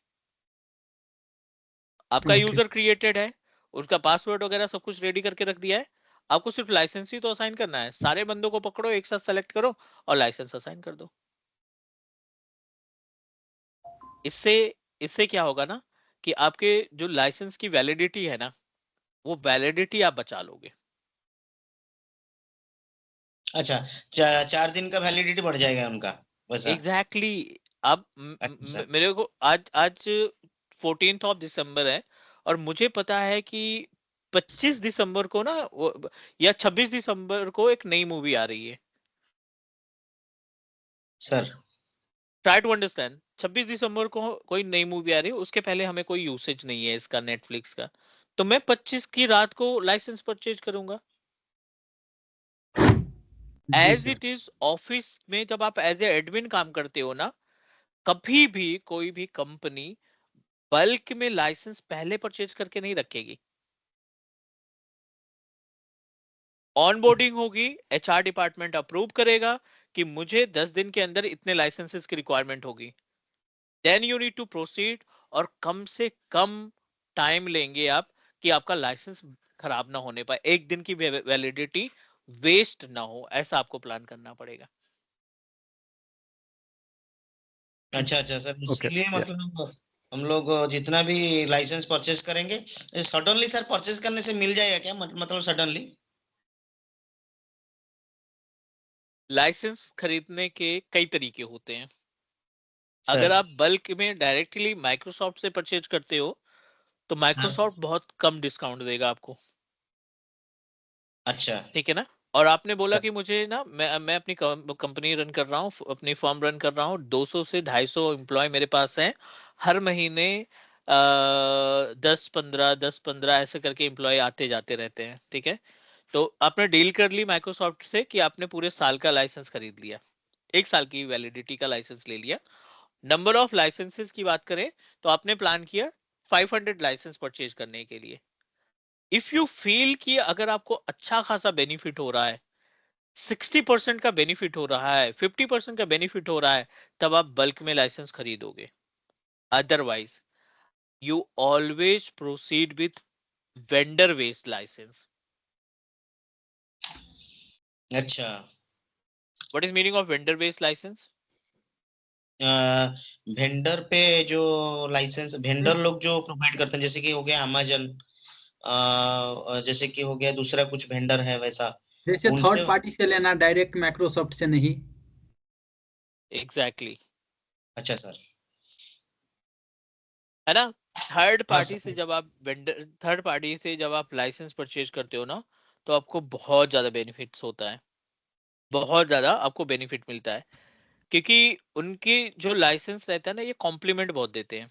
आपका Okay. यूजर क्रिएटेड है, उसका पासवर्ड वगैरह सब कुछ रेडी करके रख दिया है. आपको सिर्फ लाइसेंस ही तो असाइन करना है. सारे बंदों को पकड़ो, एक साथ सेलेक्ट करो और लाइसेंस असाइन कर दो. इससे क्या होगा ना कि आपके जो लाइसेंस की वैलिडिटी है ना, वो वैलिडिटी आप बचा लोगे. अच्छा, 4 दिन का वैलिडिटी बढ़ जाएगा उनका वैसा। एग्जैक्टली. अब अच्छा। मेरे को आज 14th ऑफ दिसंबर है और मुझे पता है कि 25 दिसंबर को ना या 26 दिसंबर को एक नई मूवी आ रही है. Sir try to understand. 26 दिसंबर को कोई नई मूवी आ रही है, उसके पहले हमें कोई यूसेज नहीं है इसका नेटफ्लिक्स का, तो मैं 25 की रात को लाइसेंस परचेज करूंगा. एज इट इज ऑफिस में जब आप एज ए एडमिन काम करते हो ना, कभी भी कोई भी कंपनी बल्क में लाइसेंस पहले परचेज करके नहीं रखेगी. ऑनबोर्डिंग होगी, एचआर डिपार्टमेंट अप्रूव करेगा कि मुझे 10 दिन के अंदर इतने लाइसेंसेस की रिक्वायरमेंट होगी. Then you need to proceed और कम से कम टाइम लेंगे आप कि आपका लाइसेंस खराब ना होने पाए, एक दिन की वैलिडिटी वेस्ट ना हो, ऐसा आपको प्लान करना पड़ेगा. अच्छा सर, इसीलिए मतलब हम लोग जितना भी लाइसेंस परचेज करेंगे सडनली सर परचेज करने से मिल जाएगा क्या, मतलब सडनली? लाइसेंस खरीदने के कई तरीके होते हैं. सर। अगर आप बल्क में डायरेक्टली माइक्रोसॉफ्ट से परचेज करते हो तो माइक्रोसॉफ्ट बहुत कम डिस्काउंट देगा आपको. अच्छा ठीक है ना. और आपने बोला सर। कि मुझे ना मैं अपनी कंपनी रन कर रहा हूँ, अपनी फर्म रन कर रहा हूँ, 200 से 250 एम्प्लॉय मेरे पास हैं. हर महीने 10-15 ऐसे करके एम्प्लॉय आते जाते रहते हैं. ठीक है. तो आपने डील कर ली माइक्रोसॉफ्ट से कि आपने पूरे साल का लाइसेंस खरीद लिया, 1 साल की वैलिडिटी का लाइसेंस ले लिया. नंबर ऑफ लाइसेंसेस की बात करें तो आपने प्लान किया 500 लाइसेंस परचेज करने के लिए. इफ यू फील कि अगर आपको अच्छा खासा बेनिफिट हो रहा है, 60% का बेनिफिट हो रहा है, 50% का बेनिफिट हो रहा है, तब आप बल्क में लाइसेंस खरीदोगे. Otherwise you always proceed with vendor based license. अच्छा, what is meaning of vendor based license? Vendor पे जो लाइसेंस वेंडर लोग जो प्रोवाइड करते हैं, जैसे कि हो गया अमेजन, जैसे कि हो गया दूसरा कुछ वेंडर है वैसा, जैसे उनसे। थर्ड पार्टी से लेना, डायरेक्ट माइक्रोसॉफ्ट से नहीं। एग्जैक्टली. अच्छा सर। है ना. थर्ड पार्टी से सर। जब आप वेंडर थर्ड पार्टी से जब आप लाइसेंस परचेज करते हो ना, तो आपको बहुत ज्यादा बेनिफिट्स होता है, बहुत ज्यादा आपको बेनिफिट मिलता है, क्योंकि उनकी जो लाइसेंस रहता है ना, ये कॉम्प्लीमेंट बहुत देते हैं।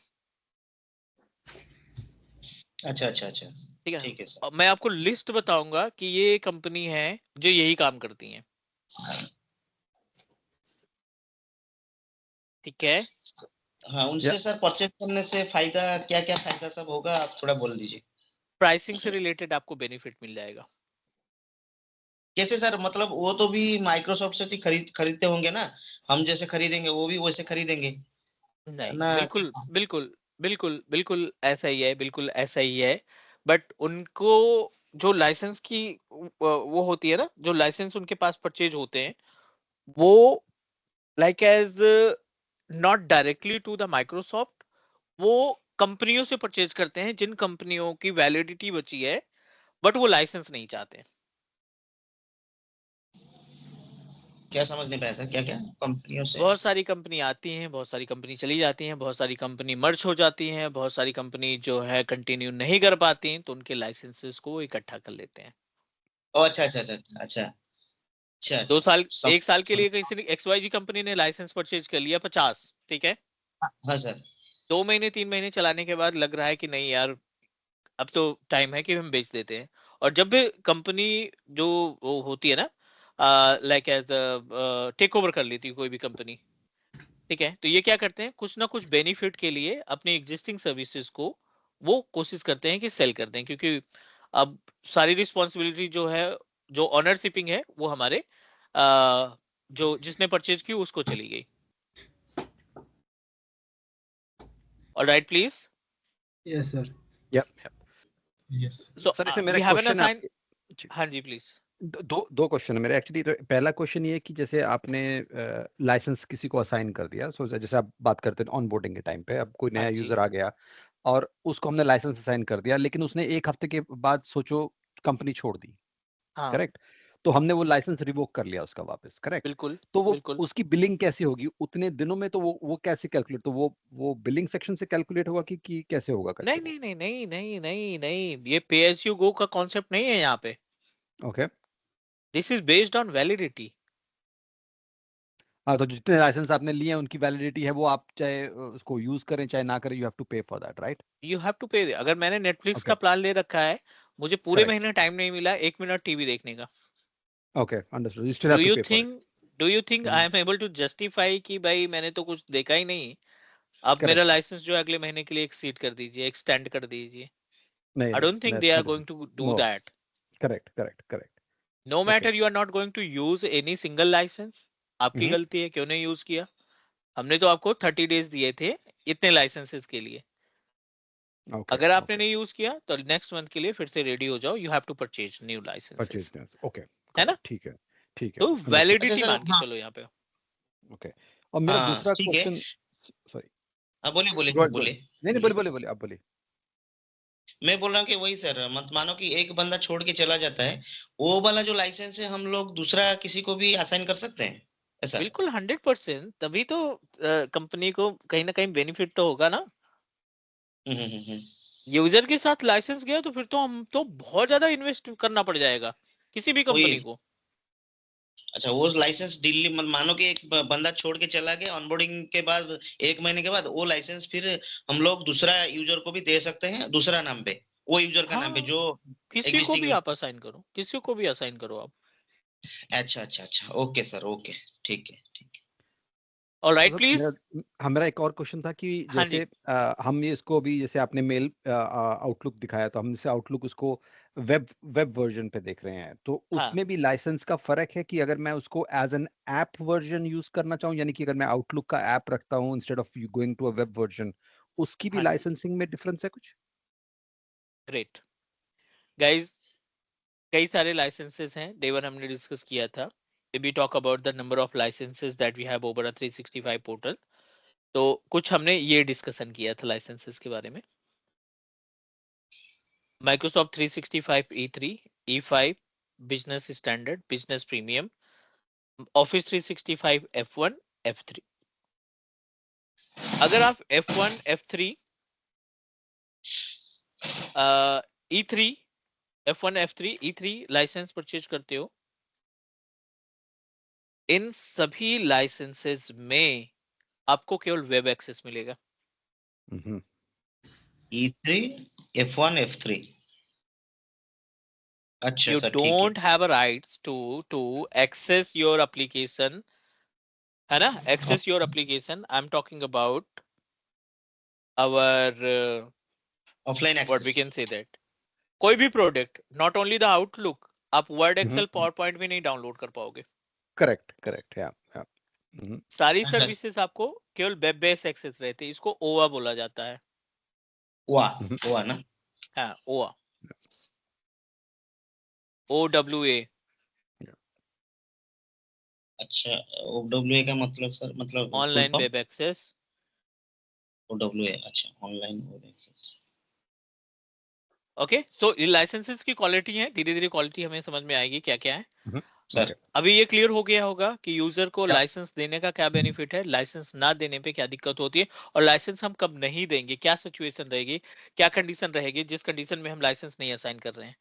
अच्छा अच्छा अच्छा, ठीक है, ठीक है सर। और मैं आपको लिस्ट बताऊंगा कि ये कंपनी है जो यही काम करती है। ठीक है, हाँ, उनसे सर परचेज करने से फायदा क्या क्या फायदा सब होगा, आप थोड़ा बोल दीजिए। प्राइसिंग से रिलेटेड आपको बेनिफिट मिल जाएगा। कैसे सर, मतलब वो तो भी माइक्रोसॉफ्ट से खरीदते होंगे ना, हम जैसे खरीदेंगे वो भी वैसे खरीदेंगे नहीं, ना? बिल्कुल बिल्कुल बिल्कुल बिल्कुल ऐसा ही है, बिल्कुल ऐसा ही है। बट उनको जो लाइसेंस की वो होती है ना, जो लाइसेंस उनके पास परचेज होते हैं, वो like as not directly to the Microsoft, वो कंपनियों से परचेज करते हैं जिन कंपनियों की वैलिडिटी बची है, बट वो लाइसेंस नहीं चाहते। क्या समझ नहीं पाया सर, क्या क्या कंपनियों से? बहुत सारी कंपनी आती हैं, बहुत सारी कंपनी चली जाती हैं, बहुत सारी कंपनी मर्ज हो जाती हैं, बहुत सारी कंपनी जो है कंटिन्यू नहीं कर पाती हैं, तो उनके लाइसेंसेस को वो इकट्ठा कर लेते हैं। ओ अच्छा अच्छा अच्छा अच्छा अच्छा अच्छा दो अच्छा, साल सब एक साल के सब। लिए किसी ने XYZ कंपनी ने लाइसेंस परचेज कर लिया 50, ठीक है, हाँ सर। 2 महीने 3 महीने चलाने के बाद लग रहा है कि नहीं यार, अब तो टाइम है कि हम बेच देते हैं। और जब भी कंपनी जो वो होती है ना, लाइक एज टेक ओवर कर लेती है कोई भी कंपनी, ठीक है, तो ये क्या करते हैं, कुछ ना कुछ बेनिफिट के लिए अपनी एग्जिस्टिंग सर्विसेज को वो कोशिश करते हैं कि सेल कर दें, क्योंकि अब सारी रिस्पॉन्सिबिलिटी जो है, जो ऑनरशिपिंग है, वो हमारे जो जिसने परचेज की उसको चली गई। Alright please. Yes sir. Yep. Yes. So sir इसमें मेरा वी हैव एन क्वेश्चन है असाइन। आपके। जी, हाँ जी प्लीज। दो क्वेश्चन है मेरे एक्चुअली। पहला क्वेश्चन ये है कि जैसे आपने लाइसेंस किसी को असाइन कर दिया, सो जैसे आप बात करते हैं ऑनबोर्डिंग के टाइम पे, अब कोई हाँ नया जी। यूजर आ गया और उसको हमने लाइसेंस असाइन कर दिया, लेकिन उसने 1 हफ्ते के बाद सोचो कंपनी छोड़ दी, हाँ करेक्ट? तो हमने वो लाइसेंस रिवोक कर लिया उसका वापस, करेक्ट? बिल्कुल तो वो बिल्कुल। उसकी बिलिंग कैसी होगी उतने दिनों में? तो वो कैसे कैलकुलेट, तो वो बिलिंग सेक्शन से कैलकुलेट होगा कि कैसे होगा करके नहीं वो? नहीं नहीं नहीं नहीं नहीं नहीं, ये पे एज यू गो का कॉन्सेप्ट नहीं है यहाँ पे। Okay. This is based on validity. हाँ, तो जितने लाइसेंस आपने लिए हैं उनकी वैलिडिटी है, वो आप चाहे उसको यूज करें चाहे ना करें, you have to pay for that, right? You have to pay. अगर मैंने नेटफ्लिक्स ओके, का प्लान ले रखा है, मुझे पूरे करेक्ट। महीने टाइम नहीं मिला 1 मिनट टीवी देखने का, okay, understood, you still do have to you pay for it. Think do you think I am able to justify कि भाई मैंने तो कुछ देखा ही नहीं, आप मेरा करेक्ट। लाइसेंस जो है अगले महीने के लिए एक्सीड कर दीजिए, एक्सटेंड कर दीजिए। नहीं आई नहीं, don't think they that's are not, going to do no, that. Correct correct correct. No okay. Matter, you are not going to use any single license, आपकी गलती है क्यों नहीं यूज किया। हमने तो आपको 30 डेज दिए थे इतने लाइसेंसेस के लिए, ओके अगर आपने ओके, नहीं यूज किया तो नेक्स्ट मंथ के लिए फिर से रेडी हो जाओ, you have to purchase new purchase, licenses. Okay, है करेक्ट, ना, ठीक है, तो अंडरस्टूड। अच्छा वैलिडिटी सर, मान के हाँ चलो यहाँ पे। ओके, और मेरा हाँ दूसरा ठीक है। क्वेश्चन, सॉरी, हाँ बोलिए बोलिए गो बोलिए नहीं नहीं, बोलिए। बोलिए आप बोलिए। मैं बोल रहा हूँ कि वही सर, मत मानो कि एक बंदा छोड़ के चला जाता है, वो वाला जो लाइसेंस है हम लोग दूसरा किसी को भी असाइन कर सकते हैं ऐसा? बिल्कुल 100%, तभी तो कंपनी को कहीं ना कहीं बेनिफिट तो होगा ना। हम्म। यूजर के साथ लाइसेंस गया तो फिर तो हम तो बहुत ज्यादा इन्वेस्ट करना पड़ जाएगा किसी भी कंपनी वही। को। अच्छा, वो लाइसेंस दिल्ली मानो कि एक बंदा छोड़ के चला गया, ऑनबोर्डिंग के बाद 1 महीने के बाद वो लाइसेंस फिर हम लोग दूसरा यूजर को भी दे सकते हैं, दूसरा नाम पे, वो यूजर का नाम पे हाँ, जो किसी को भी एग्जिस्टिंग। आप असाइन करो, किसी को भी असाइन करो आप। अच्छा अच्छा अच्छा, ओके सर, ओके, ठीक है ठीक ऑलराइट मतलब प्लीज। मेरा एक और क्वेश्चन था कि हाँ जैसे जी। हम ये इसको भी, जैसे आपने मेल आउटलुक दिखाया, तो हम जैसे आउटलुक उसको वेब वर्जन पे देख रहे हैं, तो हाँ उसमें भी लाइसेंस का फर्क है कि अगर मैं उसको as an app version use करना चाहूँ, यानी कि अगर मैं आउटलुक का ऐप रखता हूँ instead of going to a web version, उसकी भी हाँ जी, लाइसेंसिंग में डिफरेंस है कुछ? Great guys. कई सारे लाइसेंसेस हैं, डे वन हमने डिस्कस किया था। We talk about the number of licenses that we have over a 365 portal, तो कुछ हमने ये डिस्कशन किया था लाइसेंसेस के बारे में। Microsoft 365 E3, E5, business standard, business premium, office 365 F1, F3। अगर आप F1 F3 E3 F1 F3 E3 licence purchase करते हो, इन सभी लाइसेंसेस में आपको केवल वेब एक्सेस मिलेगा। Mhm. E3 F1 F3 अच्छा You सर ठीक है don't have a rights to access your application, है ना? Access your application. I'm talking about our offline what we access can say that कोई भी product, not only the Outlook, आप Word Mhm. Excel PowerPoint भी नहीं download कर पाओगे। Correct, correct, yeah, yeah. Mhm. सारी अच्छा सर्विसेज आपको केवल वेब बेस्ड एक्सेस रहते हैं, इसको ओवा बोला जाता है। वाह Mhm. वाह ना हाँ, ओवा, OWA। अच्छा OWA का मतलब सर मतलब full online form web access. OWA अच्छा ऑनलाइन वेब एक्सेस ओके, तो ये लाइसेंसेस की क्वालिटी है, धीरे धीरे क्वालिटी हमें समझ में आएगी क्या क्या है। Mhm. Sir Okay. अभी ये क्लियर हो गया होगा कि यूजर को Yeah. लाइसेंस देने का क्या बेनिफिट है, लाइसेंस ना देने पे क्या दिक्कत होती है, और लाइसेंस हम कब नहीं देंगे, क्या सिचुएशन रहेगी, क्या कंडीशन रहेगी जिस कंडीशन में हम लाइसेंस नहीं असाइन कर रहे हैं।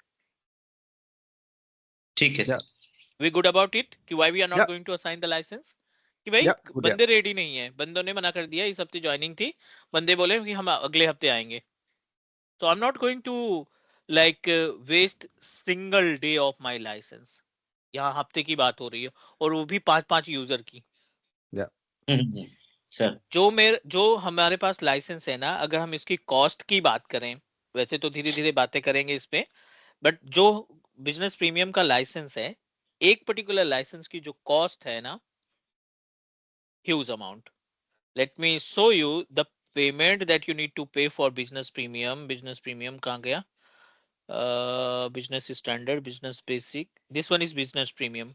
ठीक है Yeah. Sir we good about it कि why we are not Yeah. Going to assign the license, कि भाई Yeah. Good. Yeah. बंदे रेडी नहीं है, बंदों ने मना कर दिया, इस हफ्ते ज्वाइनिंग थी, बंदे बोले कि हम अगले हफ्ते आएंगे, तो I am not going to like waste single day of my license. यहाँ हफ्ते की बात हो रही है और वो भी 5-5 यूजर की। Yeah. सर जो हमारे पास लाइसेंस है ना, अगर हम इसकी कॉस्ट की बात करें, वैसे तो धीरे धीरे बातें करेंगे इस पे, बट जो बिजनेस प्रीमियम का लाइसेंस है, एक पर्टिकुलर लाइसेंस की जो कॉस्ट है ना, huge amount. Let me show you the payment that you need to pay for business premium. Business premium कहाँ गया? Business standard, business basic, this one is business premium.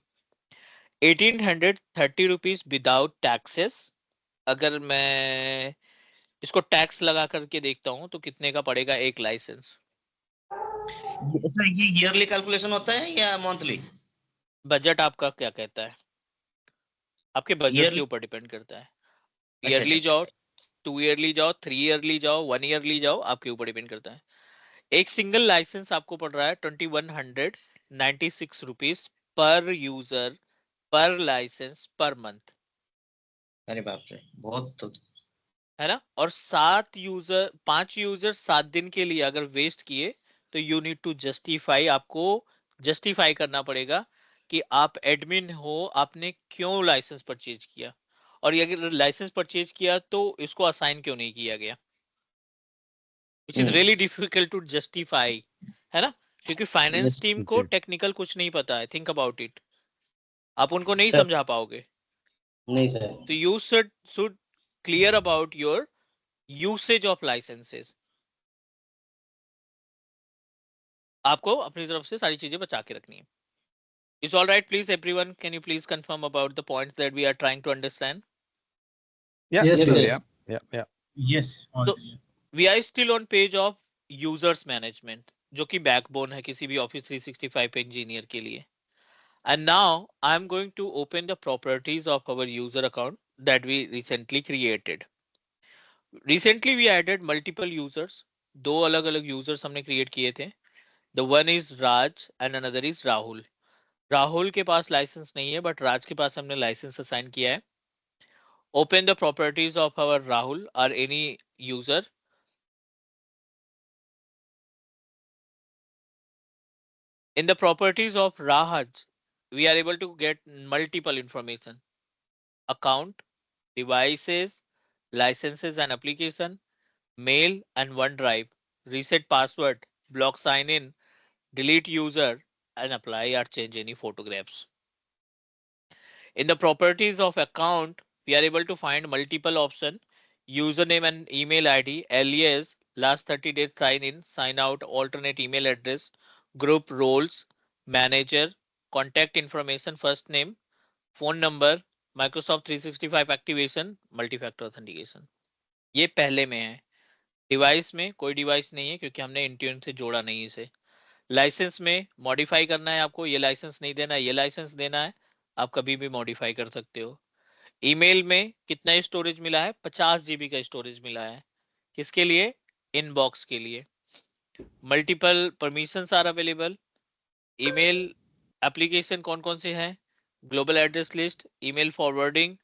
1830 rupees without taxes. अगर मैं इसको tax लगा करके देखता हूं तो कितने का पड़ेगा एक लाइसेंस। सर ये ईयरली कैलकुलेशन होता है या मंथली बजट आपका क्या कहता है? आपके बजट के ईयरली ऊपर डिपेंड करता है। अच्छा अच्छा ईयरली जाओ, अच्छा 2 ईयरली जाओ, 3 ईयरली जाओ, 1 ईयरली जाओ, आपके ऊपर डिपेंड करता है। एक सिंगल लाइसेंस आपको पड़ रहा है 2196 रुपीज पर यूजर, पर लाइसेंस, पर मंथ, अरे बाप रे बहुत तो है ना? और 5 यूजर 7 दिन के लिए अगर वेस्ट किए तो यू नीड टू जस्टिफाई, आपको जस्टिफाई करना पड़ेगा कि आप एडमिन हो, आपने क्यों लाइसेंस परचेज किया, और ये अगर लाइसेंस परचेज किया तो इसको असाइन क्यों नहीं किया गया, which is really difficult to justify, है ना? क्योंकि फाइनेंस यस टीम को जी. टेक्निकल कुछ नहीं पता है, थिंक अबाउट इट, आप उनको नहीं सर समझा पाओगे। नहीं सर तो you should clear about your usage of licenses. आपको अपनी तरफ से सारी चीजें बचा के रखनी है। Is all right, please everyone, can you please confirm about the points that we are trying to understand? Yeah. Yes, Sure. yes. Yeah. Yeah. Yeah. Yes, all So clear. we are still on page of users management, जो कि backbone है किसी भी Office 365 पे engineer के लिए। And now I'm going to open the properties of our user account that we recently created. Recently we added multiple users, दो अलग अलग users हमने create किए थे। The one is Raj and another is Rahul. Rahul के पास licence नहीं है, but राज के पास हमने लाइसेंस असाइन किया है। Open the properties of our Rahul or any user. In the properties of Rahaj, we are able to get multiple information: account, devices, licenses and application, mail and OneDrive, reset password, block sign in, delete user, and apply or change any photographs. In the properties of account, we are able to find multiple options: username and email ID, alias, last 30 days sign in, sign out, alternate email address, group roles, manager, contact information, first name, phone number, Microsoft 365 activation, multi-factor authentication. ये पहले में है। Device में कोई device नहीं है क्योंकि हमने इंट्यून से जोड़ा नहीं इसे। लाइसेंस में मॉडिफाई करना है आपको, ये लाइसेंस नहीं देना है, ये लाइसेंस देना है, आप कभी भी मॉडिफाई कर सकते हो। ईमेल में कितना स्टोरेज मिला है? 50 GB का स्टोरेज मिला है। किसके लिए? इनबॉक्स के लिए। Multiple permissions are available, email application कौन कौन से हैं, global address list, email forwarding,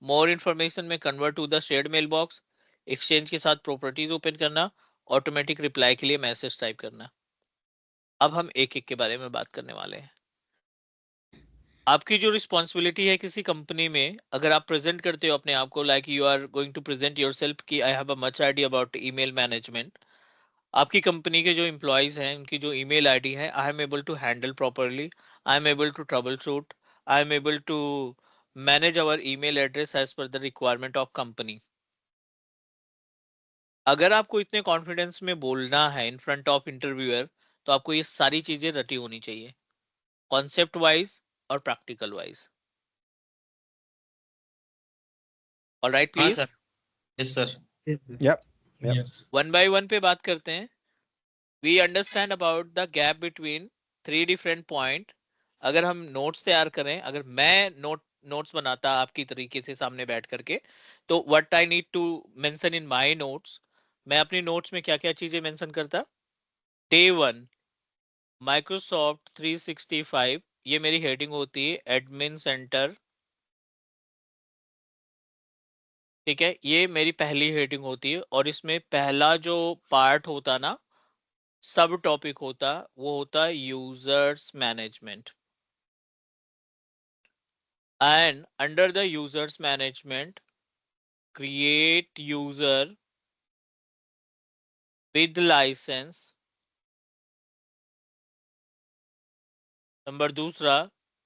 more information में convert to the shared mail box, exchange के साथ प्रॉपर्टीज ओपन करना, ऑटोमेटिक रिप्लाई के लिए मैसेज टाइप करना। अब हम एक एक के बारे में बात करने वाले हैं। आपकी जो रिस्पॉन्सिबिलिटी है किसी कंपनी में, अगर आप प्रेजेंट करते हो अपने आप को, like you are going to present yourself कि I have a much idea about email management, आपकी कंपनी के जो एम्प्लॉयज हैं उनकी जो ईमेल आईडी है, I am able to handle properly, I am able to troubleshoot, I am able to manage our email address as per the requirement of company. अगर आपको इतने कॉन्फिडेंस में बोलना है इन फ्रंट ऑफ इंटरव्यूअर, तो आपको ये सारी चीजें रटी होनी चाहिए, कॉन्सेप्ट वाइज और प्रैक्टिकल वाइज। ऑलराइट हाँ please, sir, yes sir. Yep. One by one पे बात करते हैं। We understand about the gap between 3 different point. अगर हम नोट्स तैयार करें, अगर मैं नोट्स बनाता आपकी तरीके से सामने बैठ करके, तो what I need to mention in my notes, मैं अपनी नोट्स में क्या क्या चीजें मेंशन करता। डे 1 माइक्रोसॉफ्ट 365, ये मेरी हेडिंग होती है, एडमिन सेंटर, ठीक है, ये मेरी पहली हेडिंग होती है। और इसमें पहला जो पार्ट होता ना, सब टॉपिक होता, वो होता users management. And under the users management, create user with license. Number दूसरा,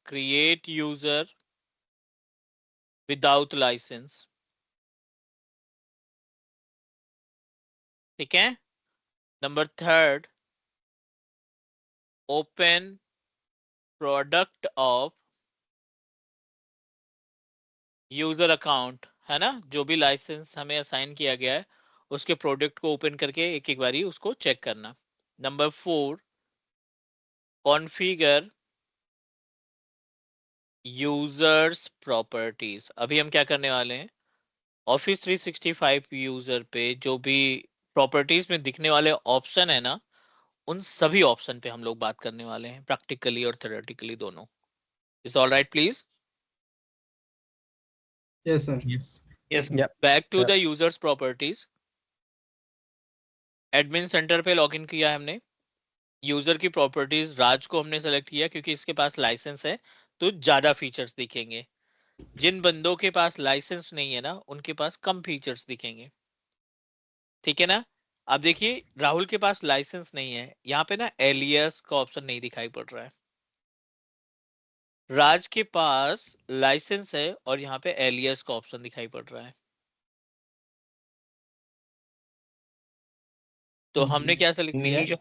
create user without license। ठीक है। Number third, open product of user account, है ना, जो भी लाइसेंस हमें असाइन किया गया है उसके प्रोडक्ट को ओपन करके एक एक बारी उसको चेक करना। Number 4, configure users properties. अभी हम क्या करने वाले हैं, ऑफिस 365 यूजर पे जो भी प्रॉपर्टीज में दिखने वाले ऑप्शन है ना, उन सभी ऑप्शन पे हम लोग बात करने वाले हैं, प्रैक्टिकली और थ्योरेटिकली दोनों। Is all right please. Yes sir. Yes Yep. Back to Yep. The users properties. Admin center पे लॉगिन किया हमने, यूजर की प्रॉपर्टीज राज को हमने सेलेक्ट किया क्योंकि इसके पास लाइसेंस है तो ज्यादा फीचर्स दिखेंगे। जिन बंदों के पास लाइसेंस नहीं है ना, उनके पास कम फीचर्स दिखेंगे, ठीक है ना। अब देखिए, राहुल के पास लाइसेंस नहीं है, यहाँ पे ना एलियस का ऑप्शन नहीं दिखाई पड़ रहा है। राज के पास लाइसेंस है और यहाँ पे एलियस का ऑप्शन दिखाई पड़ रहा है। तो हमने क्या सेलेक्ट किया है,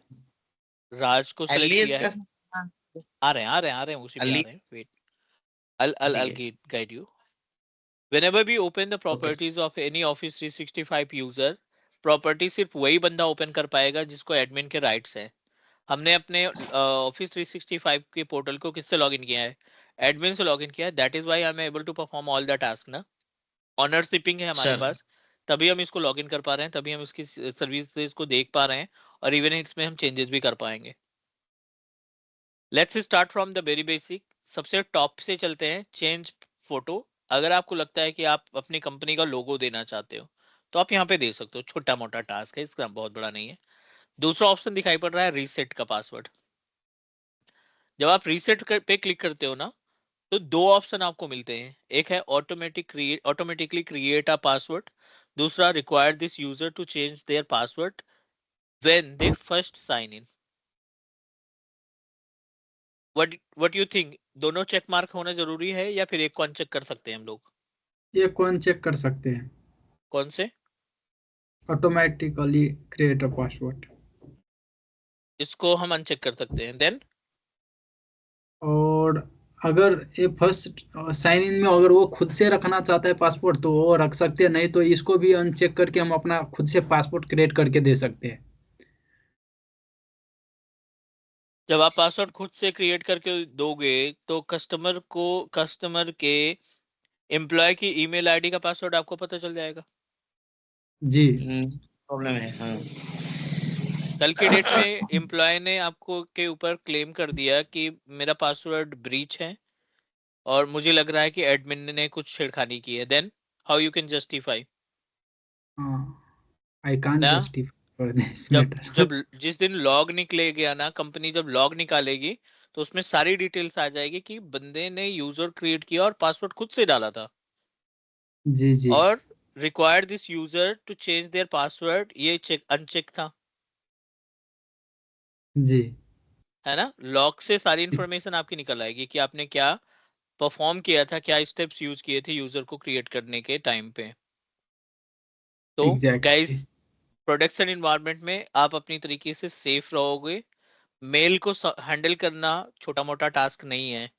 राज को सेलेक्ट किया है। आ रहे हैं उसी पे आ रहे हैं, wait, I'll guide you. Whenever we open the properties of any Office 365 user, property सिर्फ वही बंदा ओपन कर पाएगा जिसको एडमिन के राइट्स हैं। हमने अपने ऑफिस 365 के पोर्टल को किससे लॉगिन किया है, एडमिन से लॉगिन किया है। That is why I am able to perform all the task ना। ऑनरशिपिंग है हमारे पास, तभी हम इसको लॉगिन कर पा रहे हैं, तभी हम इसकी सर्विसेज को देख पा रहे हैं, और इवन इसमें हम चेंजेस भी कर पाएंगे। Let's start from the very basic. सबसे टॉप से चलते हैं, चेंज फोटो। अगर आपको लगता है कि आप अपनी कंपनी का लोगो देना चाहते हो तो आप यहाँ पे दे सकते हो, छोटा मोटा टास्क है, इसका बहुत बड़ा नहीं है। दूसरा ऑप्शन दिखाई पड़ रहा है रीसेट का पासवर्ड। जब आप रीसेट पे क्लिक करते हो ना, तो दो ऑप्शन आपको मिलते हैं, एक है ऑटोमेटिकली क्रिएट अ पासवर्ड, दूसरा require this user to change their password when they first sign in. What you think, दोनों चेक मार्क होना जरूरी है या फिर एक को अनचेक कर सकते हैं हम लोग? ये कौन चेक कर सकते हैं? कौन से? Automatically create a password. इसको हम अनचेक कर सकते हैं। देन और अगर ये फर्स्ट साइन इन में अगर वो खुद से रखना चाहता है पासपोर्ट तो वो रख सकते हैं, नहीं तो इसको भी अनचेक करके हम अपना खुद से पासपोर्ट क्रिएट करके दे सकते हैं। जब आप पासवर्ड खुद से क्रिएट करके दोगे तो कस्टमर के एम्प्लॉय की ईमेल आईडी का पासवर्ड आपको पता चल जाएगा। जी प्रॉब्लम है, हाँ। कल की डेट में एम्प्लॉय ने आपको के ऊपर क्लेम कर दिया कि मेरा पासवर्ड ब्रीच है और मुझे लग रहा है कि एडमिन ने कुछ छेड़खानी की है, then how you can justify I can't ना? जस्टिफाई फॉर दिस जब मैटर। जब जिस दिन लॉग निकलेगा ना, कंपनी जब लॉग निकालेगी तो उसमें सारी डिटेल्स आ जाएगी कि बंदे ने यूजर क्रिएट किया और पासवर्ड खुद से डाला था, जी जी और required this user to change their password, ये चेक अनचेक था, जी है ना? लॉग से सारी इंफॉर्मेशन आपकी निकल आएगी कि आपने क्या परफॉर्म किया था, क्या स्टेप्स यूज किए थे यूजर को क्रिएट करने के टाइम पे। तो गाइस, एग्जैक्टली। प्रोडक्शन इन्वायरमेंट में आप अपनी तरीके से सेफ रहोगे। मेल को हैंडल करना छोटा मोटा टास्क नहीं है।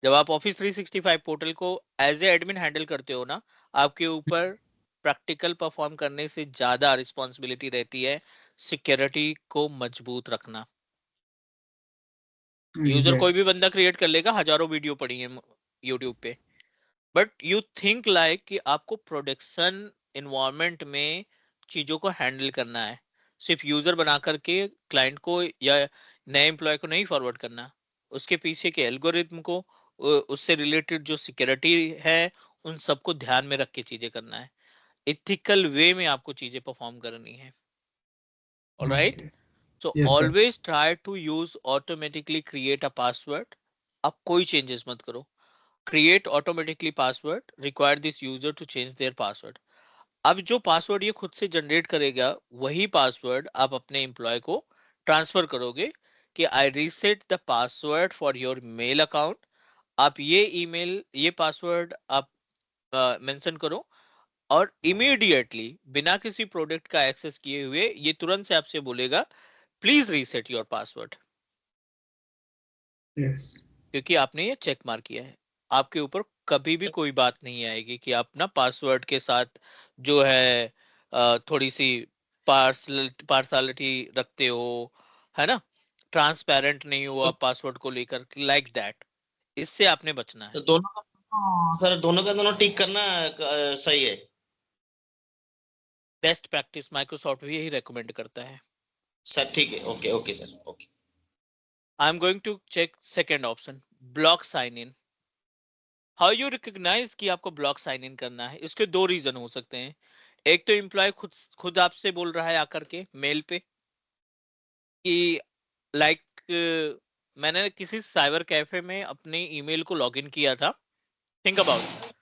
जब आप ऑफिस 365 पोर्टल को एज ए एडमिन हैंडल करते हो ना, आपके ऊपर प्रैक्टिकल परफॉर्म करने से ज्यादा रिस्पॉन्सिबिलिटी रहती है सिक्योरिटी को मजबूत रखना। यूजर कोई एग्जैक्ट भी बंदा क्रिएट कर लेगा, हजारों वीडियो पड़ी है यूट्यूब पे, बट यू थिंक लाइक कि आपको प्रोडक्शन इन्वायरमेंट में चीजों को हैंडल करना है, सिर्फ यूजर बना करके क्लाइंट को या नए एम्प्लॉय को नहीं फॉरवर्ड करना, उसके पीछे के एल्गोरिथम को, उससे रिलेटेड जो सिक्योरिटी है, उन सबको ध्यान में रख के चीजें करना है। इथिकल वे में आपको चीजें परफॉर्म करनी है। Alright, okay. So yes sir. Always try to use automatically create a password. आप कोई चेंजेस मत करो। create automatically password, require this user to change their password। अब जो पासवर्ड ये खुद से जनरेट करेगा, वही पासवर्ड आप अपने एम्प्लॉय को ट्रांसफर करोगे कि I reset the password for your mail account. आप ये ईमेल, ये पासवर्ड आप मेंशन करो, और इमीडिएटली बिना किसी प्रोडक्ट का एक्सेस किए हुए ये तुरंत से आपसे बोलेगा please reset your password, yes क्योंकि आपने ये चेक मार्क किया है। आपके ऊपर कभी भी कोई बात नहीं आएगी कि आप ना पासवर्ड के साथ जो है थोड़ी सी पार्सलिटी रखते हो, है ना, ट्रांसपेरेंट नहीं हो तो आप पासवर्ड को लेकर, लाइक दैट। इससे आपने बचना है। दोनों का, सर दोनों का दोनों टिक करना सही है। बेस्ट प्रैक्टिस माइक्रोसॉफ्ट भी यही रेकमेंड करता है। सर ठीक है, okay okay sir, okay. I am going to check second option, block sign in. How you recognise कि आपको ब्लॉक साइन इन करना है? इसके दो रीजन हो सकते हैं। एक तो एम्प्लॉय खुद आपसे बोल रहा है आकर के मेल पे कि लाइक मैंने किसी साइबर कैफे में अपने ईमेल को लॉगिन किया था। थिंक अबाउट,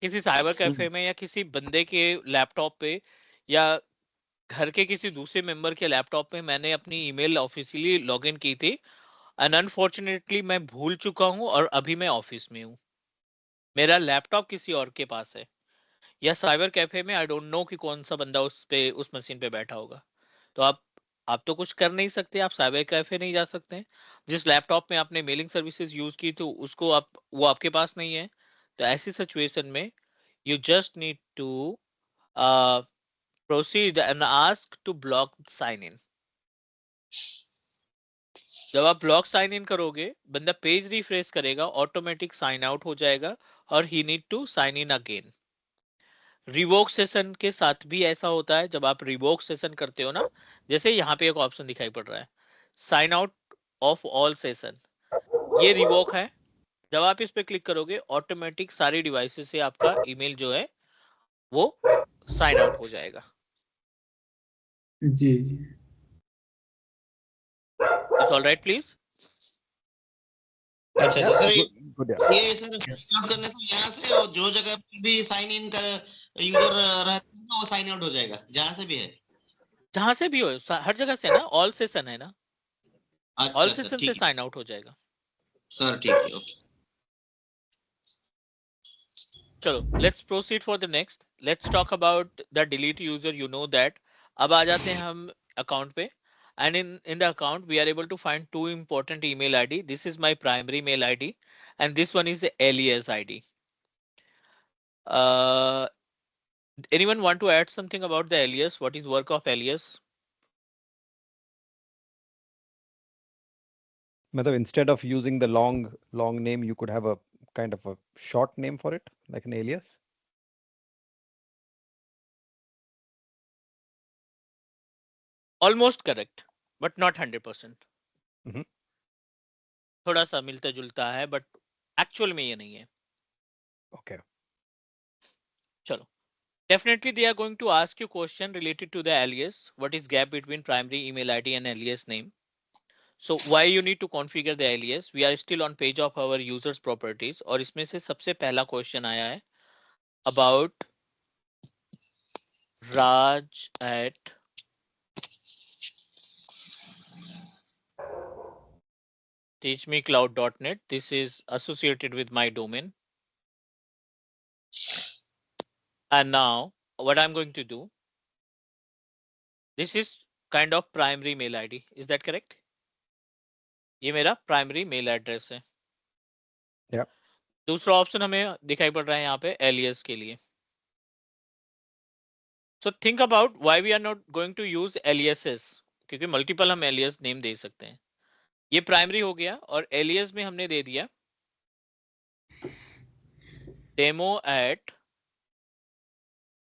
किसी साइबर कैफे में या किसी बंदे के लैपटॉप पे या घर के किसी दूसरे मेंबर के लैपटॉप पे मैंने अपनी ईमेल ऑफिशियली लॉगिन की थी, एंड अनफॉर्चुनेटली मैं भूल चुका हूं और अभी मैं ऑफिस में हूं, मेरा लैपटॉप किसी और के पास है, या साइबर कैफे में आई डोंट नो कि कौन सा बंदा उस मशीन पे बैठा होगा। तो आप तो कुछ कर नहीं सकते, आप साइबर कैफे नहीं जा सकते हैं। जिस लैपटॉप में आपने मेलिंग सर्विसेज यूज की तो उसको आप, वो आपके पास नहीं है। तो ऐसी सिचुएशन में you just need to proceed and ask to block sign in. जब आप ब्लॉक साइन इन करोगे, बंदा पेज रिफ्रेश करेगा, ऑटोमेटिक साइन आउट हो जाएगा और he need to sign in again. Revoke session के साथ भी ऐसा होता है। जब आप रिवोक सेशन करते हो ना, जैसे यहाँ पे एक ऑप्शन दिखाई पड़ रहा है, sign out of all session, ये रिवोक है। जब आप इस पे क्लिक करोगे, ऑटोमेटिक सारी डिवाइसेस से आपका ईमेल जो है वो साइन आउट हो जाएगा। जी जी इट्स ऑल राइट प्लीज। अच्छा Yeah, अच्छा सर, good, yeah. ये सर साइन आउट करने से यहाँ से और जो जगह पे भी साइन इन कर यूजर रहता है वो साइन आउट हो जाएगा जहाँ से भी है। जहां से भी हो, हर जगह से ना, ऑल सेशन है ना, ऑल अच्छा सर सेशन से ठीक है, साइन आउट हो जाएगा। सर ठीक है, ओके। चलो let's proceed for the next, let's talk about the delete user. You know that. अब आ जाते हैं हम अकाउंट पे, and in the account we are able to find two important email id. This is my primary mail id and this one is the alias id. uh, Anyone want to add something about the alias? What is work of alias? Matlab, instead of using the long name, you could have a kind of a short name for it, like an alias. Almost correct but not 100%. Mhm. थोड़ा सा मिलता जुलता है but actual में ये नहीं है. Okay. चलो. Definitely they are going to ask you question related to the alias. What is gap between primary email ID and alias name? So why you need to configure the alias? We are still on page of our users properties और इसमें से सबसे पहला question आया है about Raj at teachmecloud.net. This is associated with my domain. And now what I'm going to do, this is kind of primary mail ID. Is that correct? ये मेरा primary mail address है. Yeah. दूसरा option हमें दिखाई पड़ रहा है यहाँ पे alias के लिए. So think about why we are not going to use aliases, क्योंकि multiple हम alias name दे सकते हैं. ये primary हो गया और alias में हमने दे दिया demo at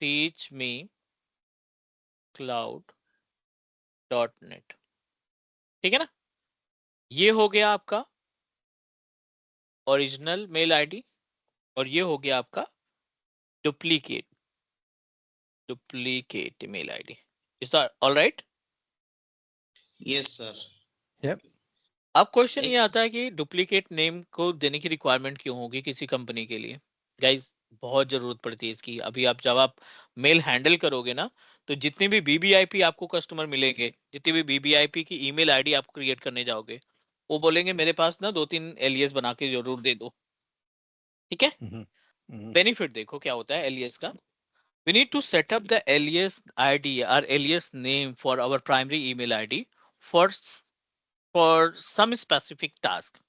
teachmecloud.net. ठीक है ना? ये हो गया आपका ओरिजिनल मेल आईडी और ये हो गया आपका duplicate mail ID. Is that alright? Yes sir. अब क्वेश्चन ये एक- आता है कि डुप्लीकेट नेम को देने की रिक्वायरमेंट क्यों होगी किसी कंपनी के लिए? गाइस बहुत जरूरत पड़ती है इसकी. अभी आप जब आप मेल हैंडल करोगे ना तो जितने भी बीबीआईपी आपको कस्टमर मिलेंगे, जितनी भी बीबीआईपी की ईमेल आईडी आप क्रिएट करने जाओगे, वो बोलेंगे मेरे पास ना 2-3 एलियस बना के जरूर दे दो. ठीक है? Mhm. Mhm. बेनिफिट देखो क्या होता है एलियस का. We need to set up the alias ID or alias name for our primary email ID for some specific task.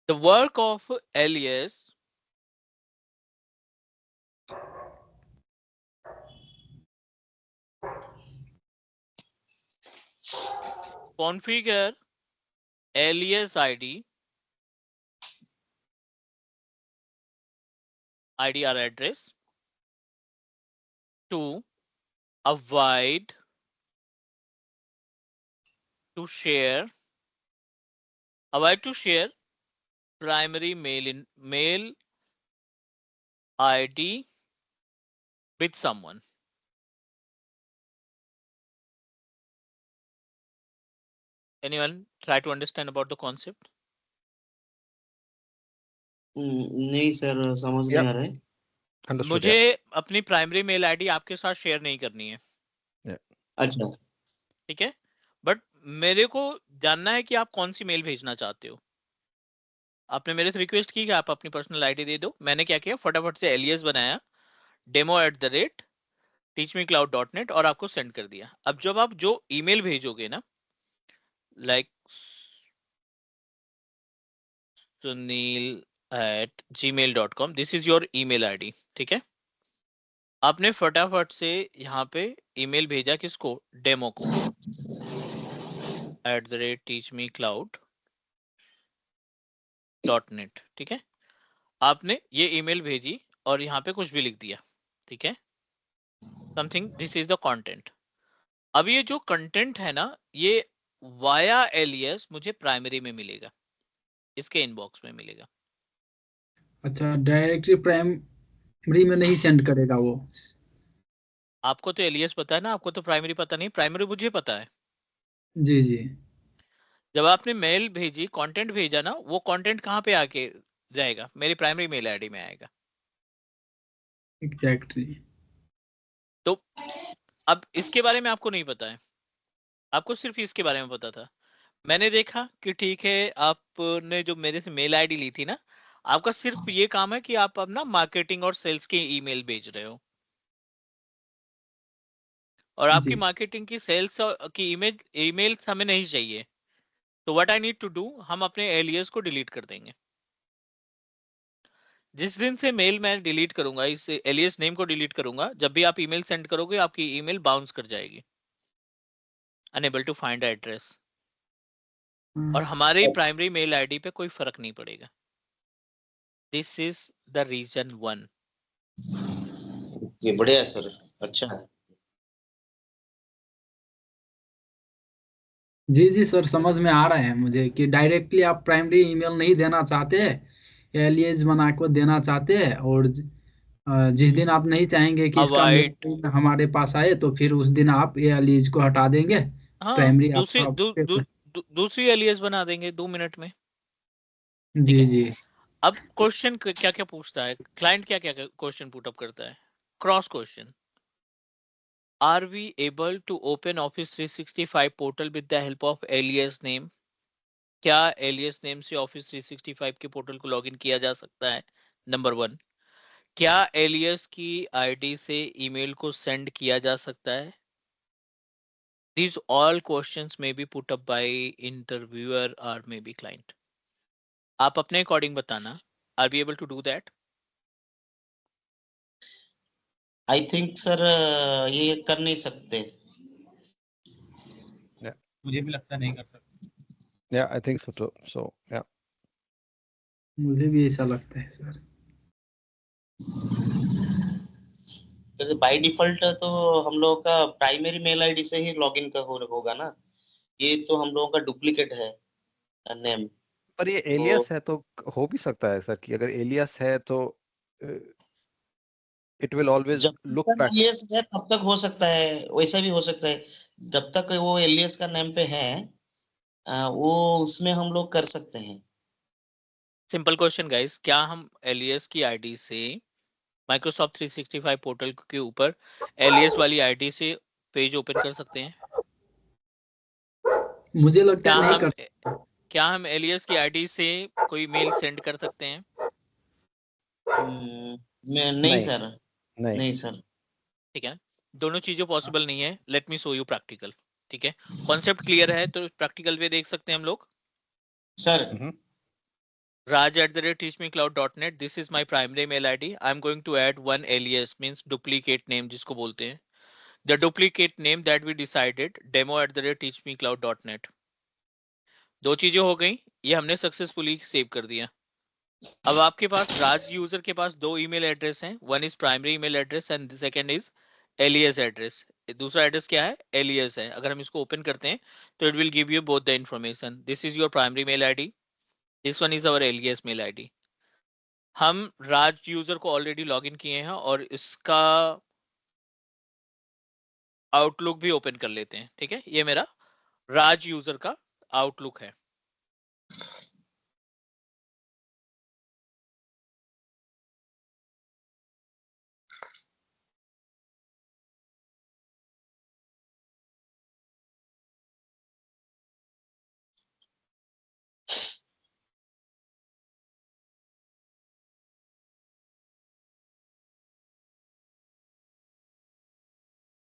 The work of alias configure alias ID or address to avoid to share primary mail ID with someone. Anyone try to understand about the concept? नहीं sir समझ नहीं Yeah. आ रहा है. Understood. मुझे Yeah. अपनी primary mail ID आपके साथ share नहीं करनी है. अच्छा. ठीक है? बट मेरे को जानना है कि आप कौन सी मेल भेजना चाहते हो. आपने मेरे से रिक्वेस्ट की कि आप अपनी पर्सनल आईडी दे दो. मैंने क्या किया, फटाफट से एलियस बनाया demo@teachmecloud.net और आपको सेंड कर दिया. अब जब आप जो ईमेल भेजोगे ना, like sunil@gmail.com, this is your email ID. ठीक है? आपने फटाफट से यहाँ पे ईमेल भेजा किसको? डेमो को @teachmecloud.net. ठीक है? आपने ये ईमेल भेजी और यहाँ पे कुछ भी लिख दिया. ठीक है? Something, this is the content. अब ये जो कंटेंट है ना, ये वाया एलियस मुझे प्राइमरी में मिलेगा, इसके इनबॉक्स में मिलेगा. अच्छा, डायरेक्टली प्राइमरी में नहीं सेंड करेगा वो? आपको तो एलियस पता है ना, आपको तो प्राइमरी पता नहीं. प्राइमरी मुझे पता है. जी जी. जब आपने मेल भेजी, कंटेंट भेजा ना, वो कंटेंट कहाँ पे आके जाएगा? मेरी प्राइमरी मेल आईडी में आएगा. एग्जैक्टली. तो अब इसके बारे में आपको नहीं पता है, आपको सिर्फ इसके बारे में पता था. मैंने देखा कि ठीक है, आपने जो मेरे से मेल आईडी ली थी ना, आपका सिर्फ ये काम है कि आप अब ना मार्केटिंग और सेल्स के ईमेल भेज रहे हो और आपकी जी. मार्केटिंग की सेल्स की ईमेल्स हमें नहीं चाहिए. तो what I need to do, हम अपने एलियस को डिलीट कर देंगे. जिस दिन से मेल मैं डिलीट करूंगा, इस एलियस नेम को डिलीट करूंगा, जब भी आप ईमेल सेंड करोगे आपकी ईमेल बाउंस कर जाएगी, अनएबल टू फाइंड एड्रेस. और हमारी प्राइमरी मेल आईडी पे कोई फर्क नहीं पड़ेगा. This is the reason 1. ये बढ़िया है सर. अच्छा है. जी जी सर, समझ में आ रहे हैं मुझे कि डायरेक्टली आप प्राइमरी ईमेल नहीं देना चाहते, एलियस बना को देना चाहते हैं, और जिस दिन आप नहीं चाहेंगे कि इसका अवॉइड, मेल हमारे पास आए तो फिर उस दिन आप एलियस को हटा देंगे, हाँ प्राइमरी दूसरी आपका। दूसरी एलियस बना देंगे 2 मिनट में। ठीक जी है। जी अब क्वेश्चन क्या क्या पूछता है क्लाइंट, क्या क्या क्वेश्चन पुट अप करता है? Cross question, are we able to open office 365 portal with the help of alias name? क्या एलियस नेम से ऑफिस 365 के पोर्टल को लॉगिन किया जा सकता है? नंबर 1। क्या एलियस की आईडी से ईमेल को सेंड किया जा सकता है? These all questions may be put up by interviewer or maybe client. आप अपने अकॉर्डिंग बताना, are be able to do that? I think sir ये कर नहीं सकते। मुझे भी लगता नहीं कर सकते। Yeah, I think so too. So yeah. मुझे भी ऐसा लगता है सर। बाय डिफॉल्ट तो हम लोगों का प्राइमरी मेल आईडी से ही लॉगिन का होगा ना, ये तो हम लोगों का डुप्लीकेट है नेम। पर ये तो एलियस है तो हो भी सकता है सर कि अगर एलियस है तो इट विल ऑलवेज जब लुक तक बैक। एलियस है तब तक हो सकता है, वैसा भी हो सकता है। जब तक वो एलियस का नेम पे है वो उसमें हम लोग कर सकते हैं। सिंपल क्वेश्चन गाइस, क्या हम एलियस की आईडी से माइक्रोसॉफ्ट 365 पोर्टल के ऊपर एलियस वाली आईडी से पेज ओपन कर सकते हैं? मुझे लगता क्या है नहीं हम कर सकते। क्या हम एलियस की आईडी से कोई मेल सेंड कर सकते हैं? मैं नहीं नहीं सर, नहीं। नहीं सर। ठीक है, दोनों चीजें पॉसिबल नहीं है। Late me show you practical. ठीक है, कॉन्सेप्ट क्लियर है तो प्रैक्टिकल पे देख सकते हैं हम लोग। Sir raj@teachmecloud.net, this is my primary mail id. I'm going to add one alias, means duplicate name जिसको बोलते हैं, the duplicate name that we decided, demo@teachmecloud.net। दो चीजें हो गई, ये हमने सक्सेसफुली सेव कर दिया। अब आपके पास राज यूजर के पास दो ईमेल एड्रेस हैं, one is primary email address and second is alias address. दूसरा एड्रेस क्या है? एलियस है। अगर हम इसको ओपन करते हैं तो it will give you both the information, this is your primary mail ID, this one is our alias mail ID. हम राज यूजर को ऑलरेडी लॉगिन किए हैं और इसका आउटलुक भी ओपन कर लेते हैं। ठीक है, ये मेरा राज यूजर का आउटलुक है।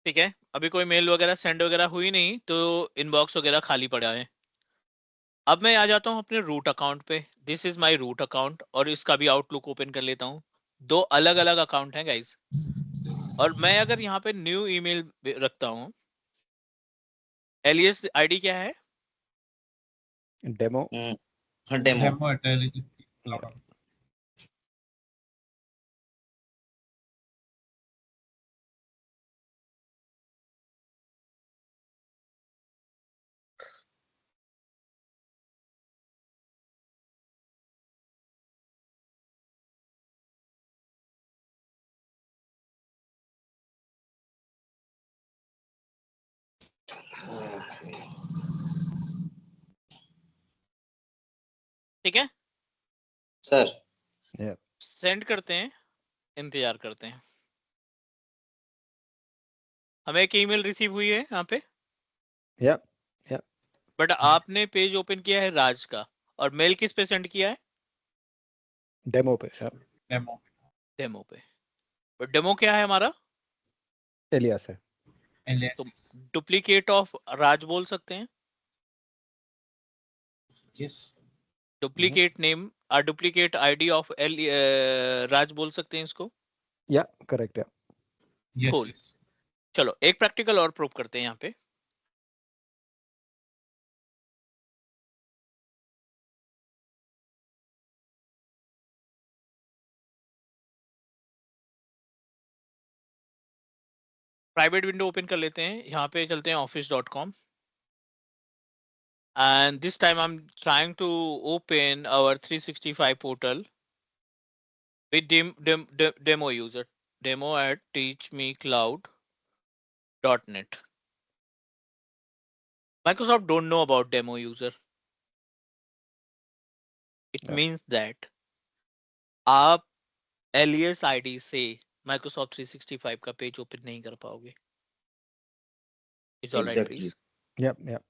ठीक है, अभी कोई मेल वगैरह सेंड वगैरह हुई नहीं तो इनबॉक्स वगैरह खाली पड़ा है। अब मैं आ जाता हूं अपने रूट अकाउंट पे, this is my root account, और इसका भी आउटलुक ओपन कर लेता हूं। दो अलग अलग अकाउंट हैं गाइस, और मैं अगर यहाँ पे न्यू ईमेल रखता हूं, एलियस आईडी क्या है? डेमो। हाँ डेमो। ठीक है, सर सेंड करते हैं, इंतजार करते हैं। हमें एक ईमेल रिसीव हुई है यहाँ पे, या बट आपने पेज ओपन किया है राज का, और मेल किस पे सेंड किया है? डेमो पे। डेमो पे। बट डेमो क्या है हमारा? एलियस है। तो डुप्लीकेट ऑफ राज बोल सकते हैं, डुप्लीकेट नेम और डुप्लीकेट आईडी ऑफ राज बोल सकते हैं इसको। या करेक्ट। या Cool. चलो एक प्रैक्टिकल और प्रूव करते हैं यहाँ पे। प्राइवेट विंडो ओपन कर लेते हैं, यहाँ पे चलते हैं office.com। And this time I'm trying to open our 365 portal with demo user, demo at teachmecloud.net. Microsoft don't know about demo user. It Yeah. means that आप alias ID से Microsoft 365 का पेज ओपन नहीं कर पाओगे. Is all right, Exactly. please. Yep, yep.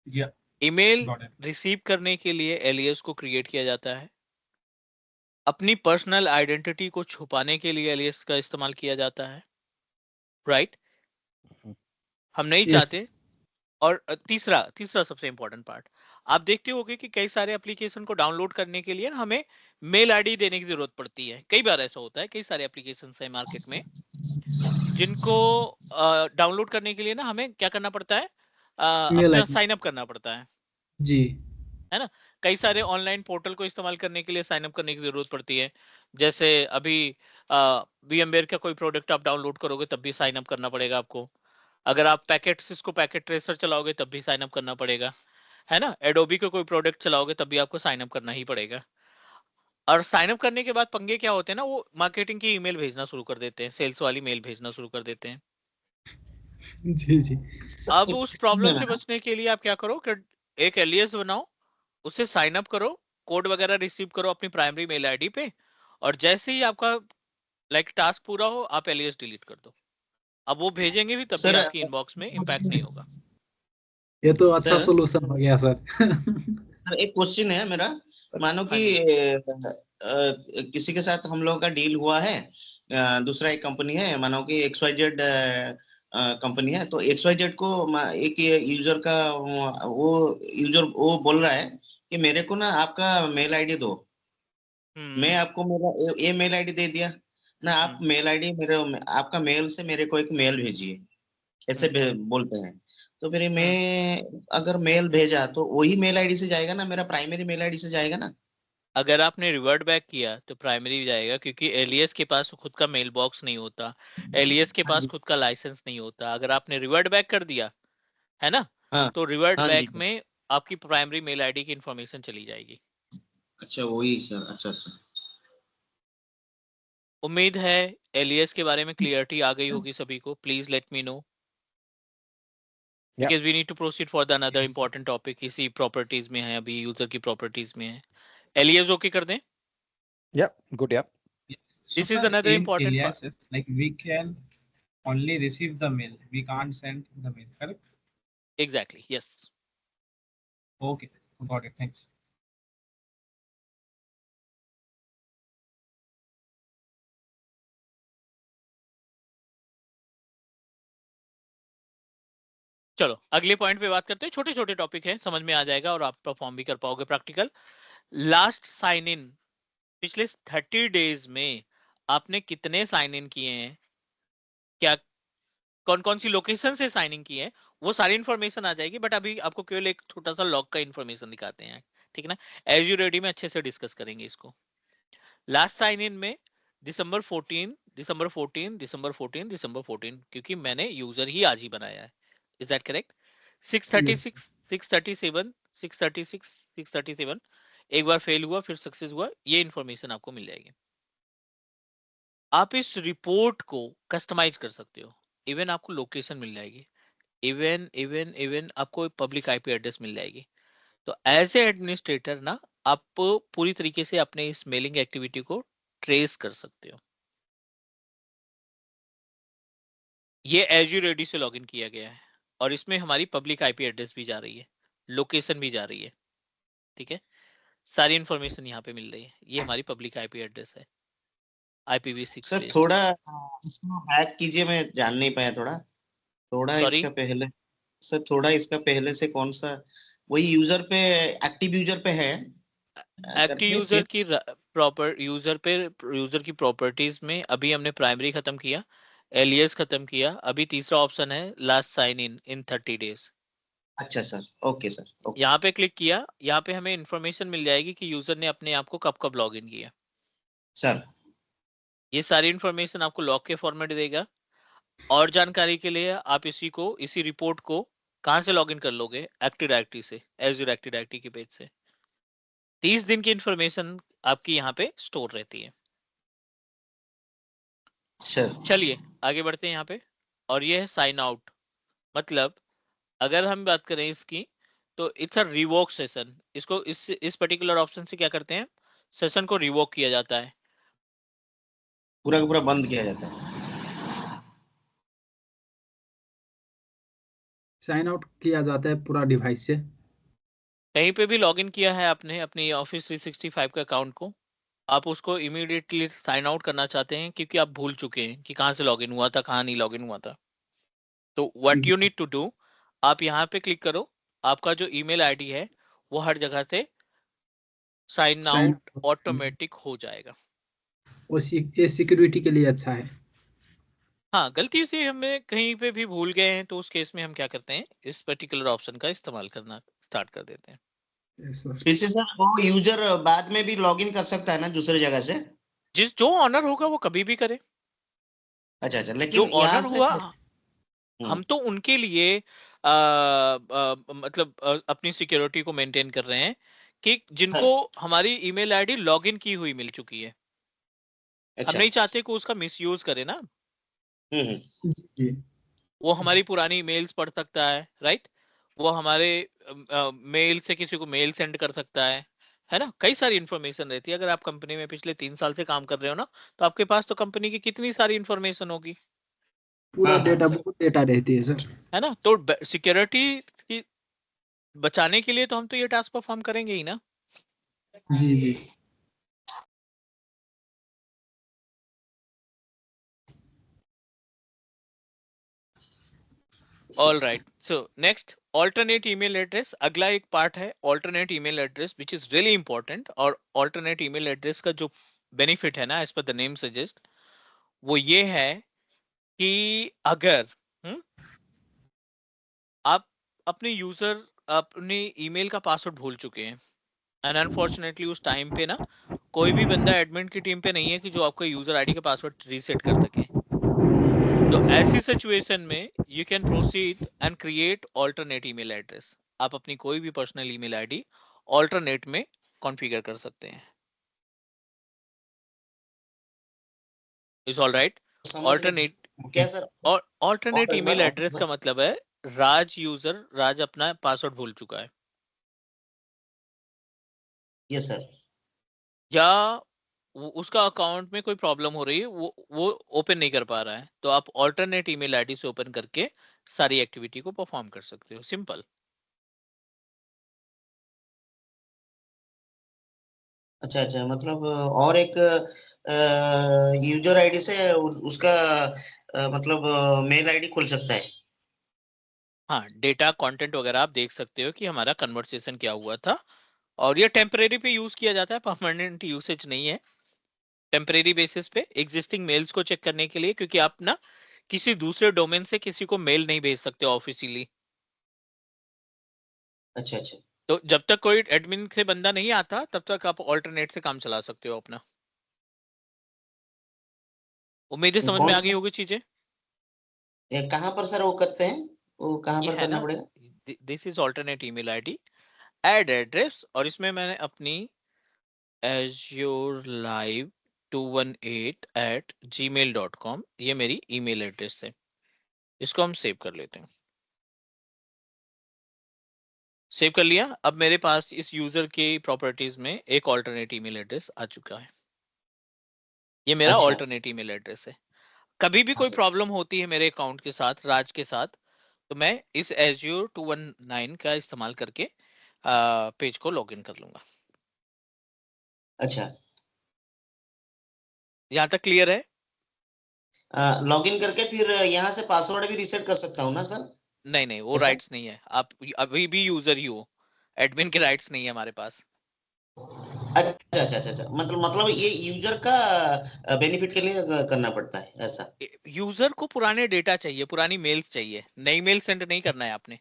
Yeah, email got it. Receive करने के लिए alias को क्रिएट किया जाता है. अपनी पर्सनल आइडेंटिटी को छुपाने के लिए एलियस का इस्तेमाल किया जाता है. राइट? हम नहीं Yes. चाहते. और तीसरा सबसे इंपॉर्टेंट पार्ट, आप देखते होंगे कि कई सारे एप्लीकेशन को डाउनलोड करने के लिए हमें मेल आईडी देने की जरूरत पड़ती है. कई बार ऐसा होता है, कई सारे एप्लीकेशन है मार्केट में जिनको डाउनलोड करने के लिए ना हमें क्या करना पड़ता है, Mail अपना ID. साइन अप करना पड़ता है. जी. है ना? कई सारे ऑनलाइन पोर्टल को इस्तेमाल करने के लिए साइन अप करने की जरूरत पड़ती है. जैसे अभी VMware का कोई प्रोडक्ट आप डाउनलोड करोगे तब भी साइन अप करना पड़ेगा आपको. अगर आप सिस्को पैकेट ट्रेसर चलाओगे तब भी साइन अप करना पड़ेगा. है ना? एडोबी का कोई प्रोडक्ट चलाओगे तब भी आपको साइन अप करना ही पड़ेगा. और साइन अप करने के बाद पंगे क्या होते हैं ना, वो मार्केटिंग की ईमेल भेजना शुरू कर देते हैं, सेल्स वाली मेल भेजना शुरू कर देते हैं. जी जी. अब उस प्रॉब्लम से बचने के लिए आप क्या करो कि एक एलियस बनाओ, उससे साइन अप करो, कोड वगैरह रिसीव करो अपनी प्राइमरी मेल आईडी पे, और जैसे ही आपका टास्क पूरा हो आप एलियस डिलीट कर दो. अब वो भेजेंगे भी तब भी सर आपकी इनबॉक्स में इंपैक्ट नहीं होगा. ये तो अच्छा सर सोल्यूशन हो गया सर. एक क्वेश्चन है मेरा. मानो कि किसी के साथ हम लोगों का डील हुआ है, दूसरा एक कंपनी है, मानो कि XYZ कंपनी है, तो XYZ को एक यूजर का वो यूजर वो बोल रहा है कि मेरे को ना आपका मेल आईडी दो. मैं आपको मेरा ये मेल आईडी दे दिया ना, आप मेल आईडी मेरे आपका मेल से मेरे को एक मेल भेजिए, ऐसे बोलते हैं. तो फिर मैं अगर मेल भेजा तो वही मेल आईडी से जाएगा ना, मेरा प्राइमरी मेल आईडी से जाएगा ना? अगर आपने रिवर्ट बैक किया तो प्राइमरी जाएगा, क्योंकि एलियस के पास खुद का मेल बॉक्स नहीं होता, एलियस के पास खुद का लाइसेंस नहीं होता. अगर आपने रिवर्ट बैक कर दिया है ना, हाँ तो रिवर्ट हाँ जी. बैक में आपकी प्राइमरी मेल आईडी की इंफॉर्मेशन चली जाएगी. अच्छा वही सर. अच्छा अच्छा. उम्मीद है एलियस के बारे में क्लियरिटी आ गई होगी सभी को. Please let me know, Yeah. because we need to proceed for the another important topic. इसी प्रॉपर्टीज में है, अभी यूजर की प्रॉपर्टीज में है. एलियस ओके कर दें. Yep, good, yep. This is another important part. Like we can only receive the mail, we can't send the mail, correct? Exactly, yes. Okay, got it, thanks. चलो अगले point पे बात करते हैं. छोटे छोटे टॉपिक है, समझ में आ जाएगा और आप परफॉर्म भी कर पाओगे प्रैक्टिकल. लास्ट साइन इन, पिछले 30 डेज में आपने कितने साइन इन किए हैं, क्या कौन कौन सी लोकेशन से साइन इन किए हैं, वो सारी इंफॉर्मेशन आ जाएगी. बट अभी आपको केवल एक छोटा सा लॉग का इंफॉर्मेशन दिखाते हैं, ठीक है ना. एज यू रेडी में अच्छे से डिस्कस करेंगे इसको. लास्ट साइन इन में दिसंबर 14, दिसंबर 14, दिसंबर 14, दिसंबर 14, क्योंकि मैंने यूजर ही आज ही बनाया है. Is that correct? 636, 637, 636, 637 एक बार फेल हुआ फिर सक्सेस हुआ, ये इंफॉर्मेशन आपको मिल जाएगी. आप इस रिपोर्ट को कस्टमाइज कर सकते हो. इवन आपको लोकेशन मिल जाएगी, इवन आपको पब्लिक आईपी एड्रेस मिल जाएगी. तो एज ए एडमिनिस्ट्रेटर ना, आप पूरी तरीके से अपने इस मेलिंग एक्टिविटी को ट्रेस कर सकते हो. ये एज यू रेडी से लॉगिन किया गया है और इसमें हमारी पब्लिक आईपी एड्रेस भी जा रही है, लोकेशन भी जा रही है. ठीक है, सारी इंफॉर्मेशन यहाँ पे मिल रही है. ये हमारी पब्लिक आईपी एड्रेस है, IPv6 सर बेस्ड. थोड़ा इसको हैक कीजिए, मैं जान नहीं पाया. थोड़ा थोड़ा Sorry? इसका पहले सर, थोड़ा इसका पहले से कौन सा वही यूजर पे, एक्टिव यूजर पे है एक्टिव करके यूजर फिर. की प्रॉपर यूजर पे, यूजर की प्रॉपर्टीज में अभी हमने प्राइमरी खत्म किया, एलियस खत्म किया. अभी तीसरा ऑप्शन है लास्ट साइन इन 30 डेज. अच्छा सर, ओके सर, ओके यहाँ पे क्लिक किया, यहाँ पे हमें इंफॉर्मेशन मिल जाएगी कि यूजर ने अपने आप को कब कब लॉग इन किया. सर. ये सारी इंफॉर्मेशन आपको लॉग के फॉर्मेट देगा. और जानकारी के लिए आप इसी रिपोर्ट को कहाँ से लॉगिन कर लोगे? एक्टिव डायरेक्टरी से, एज़्योर एक्टिव डायरेक्टरी के पेज से। 30 दिन की इंफॉर्मेशन आपकी यहाँ पे स्टोर रहती है। चलिए आगे बढ़ते हैं यहाँ पे। और ये है साइन आउट, मतलब अगर हम बात करें इसकी तो इट्स अ रिवोक सेशन। इसको इस पर्टिकुलर ऑप्शन से क्या करते हैं, सेशन को रिवोक किया जाता है, पूरा का पूरा बंद किया जाता है। साइन आउट किया जाता है पूरा डिवाइस से। कहीं पे भी लॉगिन किया है आपने अपनी ऑफिस 365 के अकाउंट को, आप उसको इमीडिएटली साइन आउट करना चाहते हैं क्योंकि आप भूल चुके हैं कि कहाँ से लॉगिन हुआ था, कहाँ नहीं लॉगिन हुआ था। तो what you need to do, आप यहाँ पे क्लिक करो, आपका जो ईमेल आईडी है वो हर जगह से साइन आउट ऑटोमेटिक हो जाएगा। ये सिक्योरिटी के लिए अच्छा है। हाँ, गलती से हमें कहीं पे भी भूल गए हैं तो उस केस में हम क्या करते हैं, इस पर्टिकुलर ऑप्शन का इस्तेमाल करना स्टार्ट कर देते हैं। Yes, sir. इससे सर वो यूजर बाद में भी लॉगिन कर सकता है ना दूसरी जगह से? जो ऑनर होगा वो कभी भी करे। अच्छा, जो लेकिन यहाँ ऑनर से हुआ हम तो उनके लिए मतलब अपनी सिक्योरिटी को मेंटेन कर रहे हैं कि जिनको हमारी ईमेल आईडी लॉगिन की हुई मिल चुकी है। हम अच्छा। नहीं चाहते कि उसका मिसयूज करे ना। जी। वो हमारी पुरानी मेल्स पढ़ सकता है, राइट? वो हमारे मेल से किसी को मेल सेंड कर सकता है ना? कई सारी इंफॉर्मेशन रहती है। अगर आप कंपनी में पिछले 3 साल से काम कर रहे हो ना, तो आपके पास तो कंपनी की कितनी सारी इंफॉर्मेशन होगी, पूरा डेटा, बहुत डेटा रहती है सर। है ना? तो सिक्योरिटी की बचाने के लिए तो हम तो ये टास्क परफॉर्म करेंगे ही ना। जी जी। All right, so next alternate email address. अगला एक पार्ट है alternate email address which is really important. और ऑल्टरनेट ईमेल एड्रेस का जो बेनिफिट है ना, as per the name suggest, वो ये है कि अगर आप अपने यूजर अपने ईमेल का पासवर्ड भूल चुके हैं एंड अनफॉर्चुनेटली उस टाइम पे ना कोई भी बंदा एडमिन की टीम पे नहीं है कि जो आपका यूजर आईडी का पासवर्ड रीसेट कर सके, तो ऐसी सिचुएशन में you can proceed and create alternate email address. आप अपनी कोई भी पर्सनल ईमेल आईडी ऑल्टरनेट में कॉन्फ़िगर कर सकते हैं। Is all right. ऑल्टरनेट क्या सर? और ऑल्टरनेट और ईमेल एड्रेस का मतलब है राज अपना पासवर्ड भूल चुका है यस सर। या उसका अकाउंट में कोई प्रॉब्लम हो रही है, वो ओपन नहीं कर पा रहा है, तो आप ऑल्टरनेट ईमेल आईडी से ओपन करके सारी एक्टिविटी को परफॉर्म कर सकते हो। सिंपल। अच्छा, मतलब और एक यूजर आईडी से उसका मतलब मेल आईडी खुल सकता है। हाँ, डेटा कंटेंट वगैरह आप देख सकते हो कि हमारा कन्वर्सेशन क्या हुआ था। और ये टेम्परेरी पे यूज किया जाता है, परमानेंट यूसेज नहीं है। टेम्परेरी बेसिस पे एग्जिस्टिंग मेल्स को चेक करने के लिए, क्योंकि आप ना किसी दूसरे डोमेन से किसी को मेल नहीं भेज सकते ऑफिशियली। अच्छा। तो जब तक कोई एडमिन से बंदा नहीं आता तब तक आप ऑल्टरनेट से काम चला सकते हो अपना। उम्मीद है समझ में आ गई होगी चीजें। ये कहाँ पर सर वो करते हैं, वो कहाँ ये पर है करना ना, पड़ेगा? This is alternate email ID, add address, और इसमें मैंने अपनी azurelive218@gmail.com ये मेरी ईमेल एड्रेस है। इसको हम सेव कर लेते हैं। सेव कर लिया। अब मेरे पास इस यूजर के प्रॉपर्टीज में एक ऑल्टरनेट ईमेल एड्रेस आ चुका है। ये मेरा अच्छा। ऑल्टरनेट ईमेल एड्रेस है। कभी भी हाँ कोई सर। प्रॉब्लम होती है मेरे अकाउंट के साथ, राज के साथ, तो मैं इस Azure 219 का इस्तेमाल करके पेज को लॉगिन कर लूंगा। अच्छा, यहाँ तक क्लियर है? लॉगिन करके फिर यहाँ से पासवर्ड भी रीसेट कर सकता हूँ ना सर? नहीं, वो ऐसा? राइट्स नहीं है। आप अभी भी यूजर ही हो, एडमिन के राइट्स नहीं है हमारे पास। अच्छा, मतलब ये यूजर का बेनिफिट के लिए करना पड़ता है ऐसा? यूजर को पुराने डेटा चाहिए, पुरानी मेल्स चाहिए, नई मेल सेंड नहीं करना है आपने।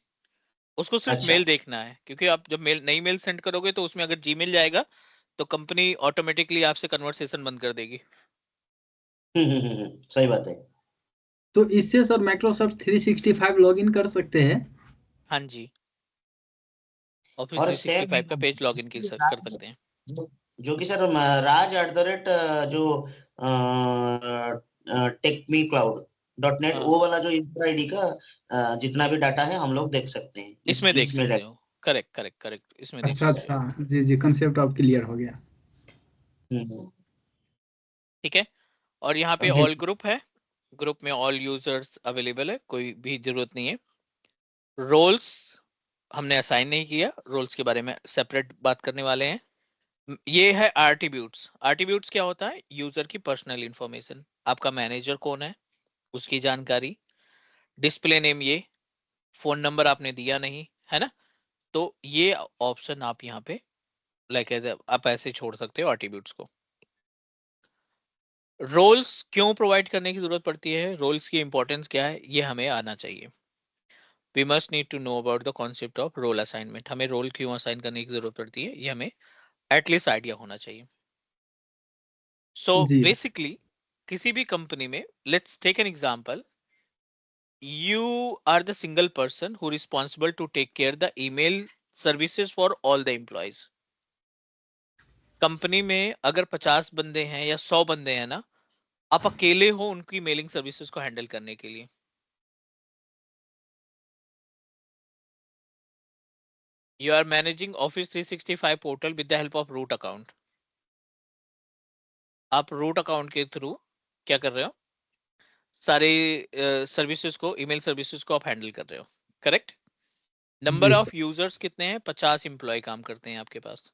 उसको सिर्फ अच्छा। मेल देखना है, क्योंकि आप जब नई मेल सेंड करोगे तो उसमें अगर जीमेल जाएगा तो कंपनी ऑटोमेटिकली आपसे कन्वर्सेशन बंद कर देगी। सही बात है। तो इससे सर माइक्रोसॉफ्ट 365 लॉगिन कर सकते हैं? हाँ जी, ऑफिस और 365 का पेज लॉगिन कर सकते हैं। जो कि सर raj@, जो techmecloud.net हाँ। वो वाला जो यूजर आईडी का जितना भी डाटा है हम लोग देख सकते हैं इसमें देख इसमें सकते हो। करेक्ट करेक्ट करेक्ट, इसमें देख अच्छा सकते हो। अच्छा, जी जी, कंसेप्ट अब क्लियर हो गया। ठीक है, और यहाँ पे जी ऑल ग्रुप है, ग्रुप में ऑल यूजर्स अवेलेबल है, कोई भी जरूरत नहीं है। रोल्स हमने असाइन नहीं किया, रोल्स के बारे में सेपरेट बात करने वाले हैं। ये है आर्टिब्यूट्स। आर्टिब्यूट्स क्या होता है? यूजर की पर्सनल इंफॉर्मेशन, आपका मैनेजर कौन है उसकी जानकारी, डिस्प्ले नेम, ये फोन नंबर आपने दिया नहीं है ना, तो ये ऑप्शन आप यहाँ पे लाइक आप ऐसे छोड़ सकते हो एट्रीब्यूट्स को। रोल्स क्यों प्रोवाइड करने की जरूरत पड़ती है, रोल्स की इंपॉर्टेंस क्या है, ये हमें आना चाहिए। We must need to know about the concept of role assignment. हमें रोल क्यों असाइन करने की जरूरत पड़ती है, ये हमें एटलीस्ट आइडिया होना चाहिए। सो जी बेसिकली किसी भी कंपनी में, let's take an example, you are the single person who responsible to take care the email services for all the employees। Company में अगर 50 बंदे हैं या 100 बंदे हैं ना, आप अकेले हो उनकी मेलिंग सर्विसेज को हैंडल करने के लिए। You are managing office 365 portal with the help of root account. आप रूट अकाउंट के थ्रू क्या कर रहे हो, सारे सर्विसेज को, ईमेल सर्विसेज को आप हैंडल कर रहे हो। करेक्ट। नंबर जी ऑफ सर। यूजर्स कितने हैं? 50 इंप्लॉय काम करते हैं आपके पास।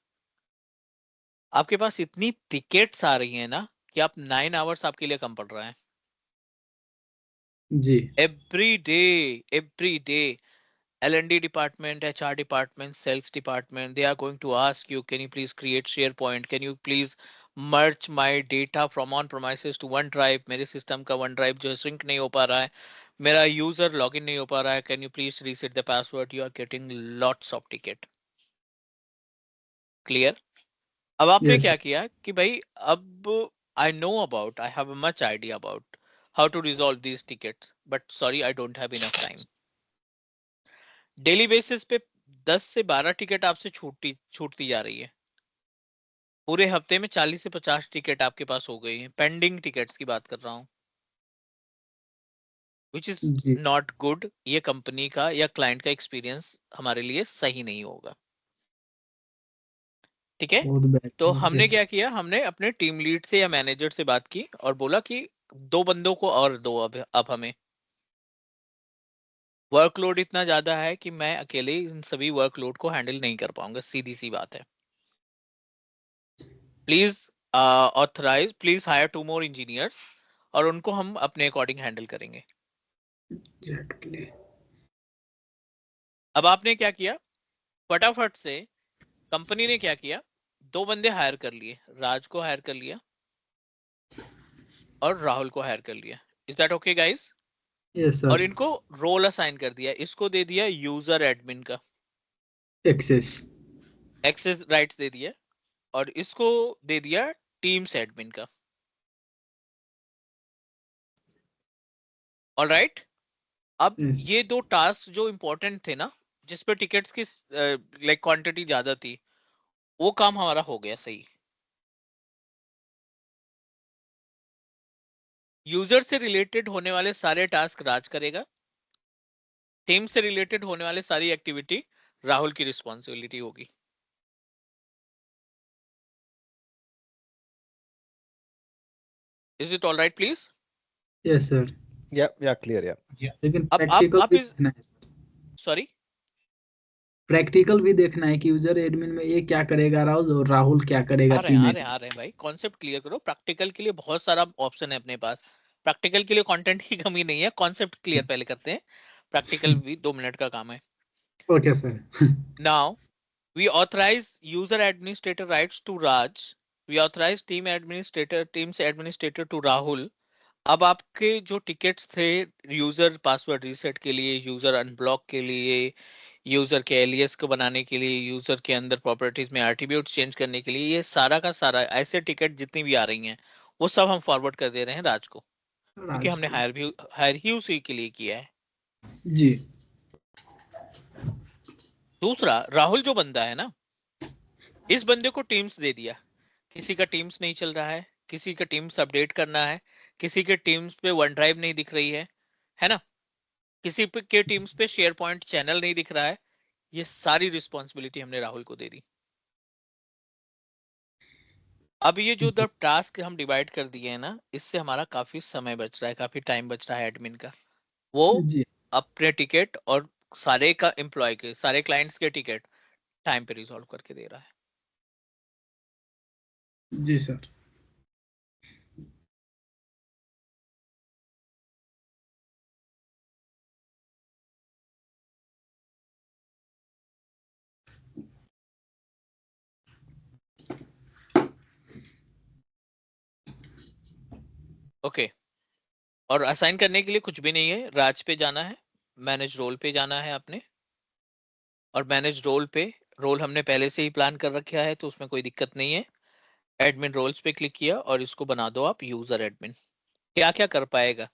आपके पास इतनी टिकट्स आ रही हैं ना कि आप 9 आवर्स आपके लिए कम पड़ रहा है। जी every day L&D department, HR department, sales department, they are going to ask you, can you please create SharePoint? Can you please merge my data from on premises to OneDrive? मेरे system का OneDrive जो sink नहीं हो पा रहा है, मेरा user login नहीं हो पा रहा है, can you please reset the password? You are getting lots of ticket. Clear? अब आपने यस क्या किया कि भाई अब I know about, I have a much idea about how to resolve these tickets, but sorry, I don't have enough time. Daily basis पे 10 से 12 ticket आपसे छूटती जा रही है। पूरे हफ्ते में 40 से 50 टिकट आपके पास हो गई है, पेंडिंग टिकट्स की बात कर रहा हूँ, विच इज जी, नॉट गुड। ये कंपनी का या क्लाइंट का एक्सपीरियंस हमारे लिए सही नहीं होगा। ठीक है, बहुत बैड। तो हमने यस। क्या किया, हमने अपने टीम लीड से या मैनेजर से बात की और बोला कि 2 बंदों को और दो, अब हमें वर्कलोड इतना ज्यादा है कि मैं अकेले इन सभी वर्कलोड को हैंडल नहीं कर पाऊंगा, सीधी सी बात है। Please authorise, please hire 2 more engineers और उनको हम अपने अकॉर्डिंग हैंडल करेंगे। एग्जैक्टली। अब आपने क्या किया, फटाफट से कंपनी ने क्या किया, 2 बंदे हायर कर लिए, राज को हायर कर लिया और राहुल को हायर कर लिया। Is that okay guys? Yes और सर। इनको रोल असाइन कर दिया, इसको दे दिया यूजर एडमिन का एक्सेस। एक्सेस राइट्स दे दिया और इसको दे दिया टीम्स एडमिन का। ऑलराइट, अब यस। ये 2 टास्क जो इंपॉर्टेंट थे ना, जिसपे टिकट्स की लाइक क्वांटिटी ज्यादा थी, वो काम हमारा हो गया सही। यूजर से रिलेटेड होने वाले सारे टास्क राज करेगा, टीम से रिलेटेड होने वाले सारी एक्टिविटी राहुल की रिस्पॉन्सिबिलिटी होगी। Is it alright please? Yes sir. Yeah, clear, yeah. लेकिन अब प्रैक्टिकल आप भी इस, देखना है सर। सॉरी, प्रैक्टिकल भी देखना है कि यूजर एडमिन में ये क्या करेगा राहुल, और राहुल क्या करेगा टीम एडमिन। आ रहे हैं भाई, कॉन्सेप्ट क्लियर करो। प्रैक्टिकल के लिए बहुत सारा ऑप्शन है अपने पास, प्रैक्टिकल के लिए कंटेंट की कमी नहीं है, कॉन्सेप्ट क्लियर पहले करते हैं, प्रैक्टिकल भी 2 मिनट का काम है। Okay sir. Now we authorize user administrator rights to Raj, we authorize teams administrator to Rahul। अब आपके जो टिकट्स थे यूजर पासवर्ड रीसेट के लिए, यूजर अनब्लॉक के लिए, यूजर के एलियस को बनाने के लिए, यूजर के अंदर प्रॉपर्टीज में एट्रीब्यूट्स चेंज करने के लिए, ये सारा का सारा ऐसे टिकट जितनी भी आ रही हैं वो सब हम फॉरवर्ड कर दे रहे हैं राज को, क्योंकि हमने हायर ही उसी के लिए किया है। जी। दूसरा, राहुल जो बंदा है ना, इस बंदे को टीम्स दे दिया, किसी का टीम्स नहीं चल रहा है, किसी का टीम्स अपडेट करना है, किसी के टीम्स पे वन ड्राइव नहीं दिख रही है ना, किसी के टीम्स पे शेयर पॉइंट चैनल नहीं दिख रहा है। ये सारी रिस्पॉन्सिबिलिटी हमने राहुल को दे दी। अब ये जो टास्क हम डिवाइड कर दिए हैं ना, इससे हमारा काफी समय बच रहा है, काफी टाइम बच रहा है एडमिन का। वो जी अपने टिकट और सारे का एम्प्लॉय के, सारे क्लाइंट्स के टिकट टाइम पे रिजॉल्व करके दे रहा है। जी सर। ओके, और असाइन करने के लिए कुछ भी नहीं है, राज पे जाना है, मैनेज रोल पे जाना है आपने, और मैनेज रोल पे, रोल हमने पहले से ही प्लान कर रखा है तो उसमें कोई दिक्कत नहीं है। एडमिन रोल्स पे क्लिक किया और इसको बना दो आप यूजर एडमिन। क्या क्या कर पाएगा,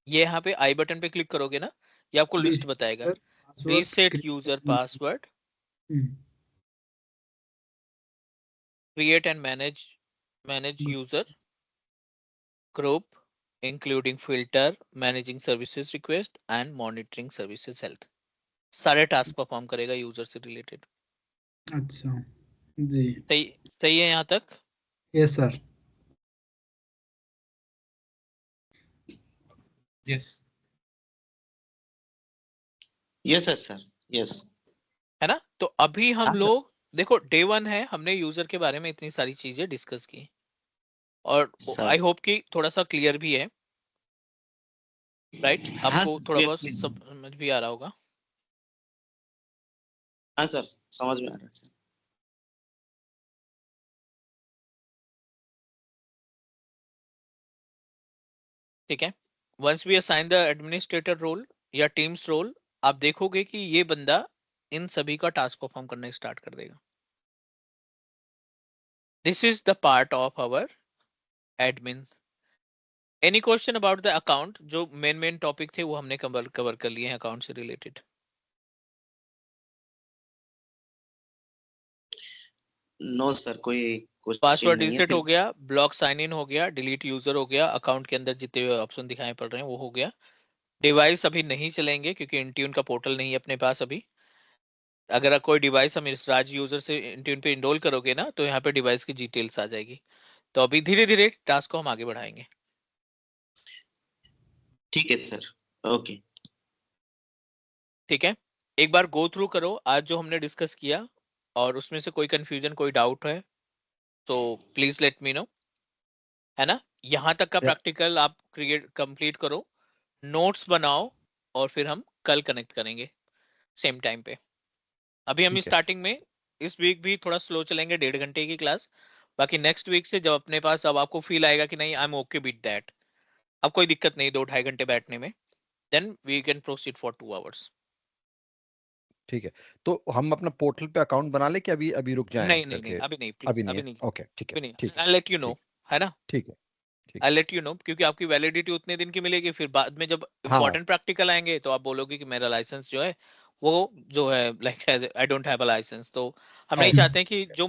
ये यहाँ पे आई बटन पे क्लिक करोगे ना, ये आपको लिस्ट बताएगा। Reset user password, create and manage user group including filter, managing services request and monitoring services health। सारे टास्क परफॉर्म करेगा यूजर से रिलेटेड। अच्छा जी। सही है यहाँ तक? Yes sir. Yes yes sir, yes. है ना? तो अभी हम हाँ, सर। लोग देखो, डे 1 है, हमने यूजर के बारे में इतनी सारी चीजें डिस्कस की और सर। आई होप कि थोड़ा सा क्लियर भी है, राइट? हाँ, आपको थोड़ा clear, बहुत clear। समझ भी आ रहा होगा। हाँ सर, समझ में आ रहा है सर। ठीक है, once we assign the administrator role या टीम्स रोल, आप देखोगे कि ये बंदा इन सभी का टास्क परफॉर्म करना स्टार्ट कर देगा। This is the part of our admin. Any question about the account? जो मेन टॉपिक थे वो हमने कवर कर लिए हैं अकाउंट से रिलेटेड। नो सर, कोई क्वेश्चन पासवर्ड नहीं है। रीसेट हो गया, ब्लॉक साइन इन हो गया, डिलीट यूजर हो गया, अकाउंट के अंदर जितने ऑप्शन दिखाई पड़ रहे हैं वो हो गया। डिवाइस अभी नहीं चलेंगे क्योंकि इंट्यून का पोर्टल नहीं है अपने पास अभी। अगर कोई डिवाइस हम इस राज यूजर से इंट्यून पे इनरोल करोगे ना, तो यहाँ पे डिवाइस की डिटेल्स आ जाएगी। तो अभी धीरे धीरे टास्क को हम आगे बढ़ाएंगे। ठीक है सर, ओके। ठीक है, एक बार गो थ्रू करो आज जो हमने डिस्कस किया, और उसमें से कोई कंफ्यूजन, कोई डाउट है तो प्लीज लेट मी नो, है ना? यहाँ तक का Yeah. प्रैक्टिकल आप कंप्लीट करो, नोट्स बनाओ, और फिर हम कल कनेक्ट करेंगे सेम टाइम पे। अभी हम ठीक है। स्टार्टिंग में इस वीक भी थोड़ा स्लो चलेंगे, 1.5 घंटे की क्लास। बाकी नेक्स्ट वीक से जब अपने पास, अब आपको फील आएगा कि नहीं I am okay with that, अब कोई दिक्कत नहीं 2-2.5 घंटे बैठने में, then we can proceed for 2 hours. ठीक है, तो हम अपना पोर्टल पे अकाउंट बना ले कि अभी अभी रुक जाएं नहीं करके? अभी नहीं, प्लीज अभी नहीं अभी है? नहीं, ओके, ठीक है, अभी नहीं। ठीक है, आई लेट यू नो, है ना? ठीक है, ठीक आई है। लेट यू नो, क्योंकि आपकी वैलिडिटी उतने दिन की मिलेगी, फिर बाद में जब हाँ, इंपॉर्टेंट प्रैक्टिकल आएंगे तो आप बोलोगे कि मेरा लाइसेंस जो है वो जो है like I don't have a licence. तो हम नहीं Okay. चाहते हैं कि जो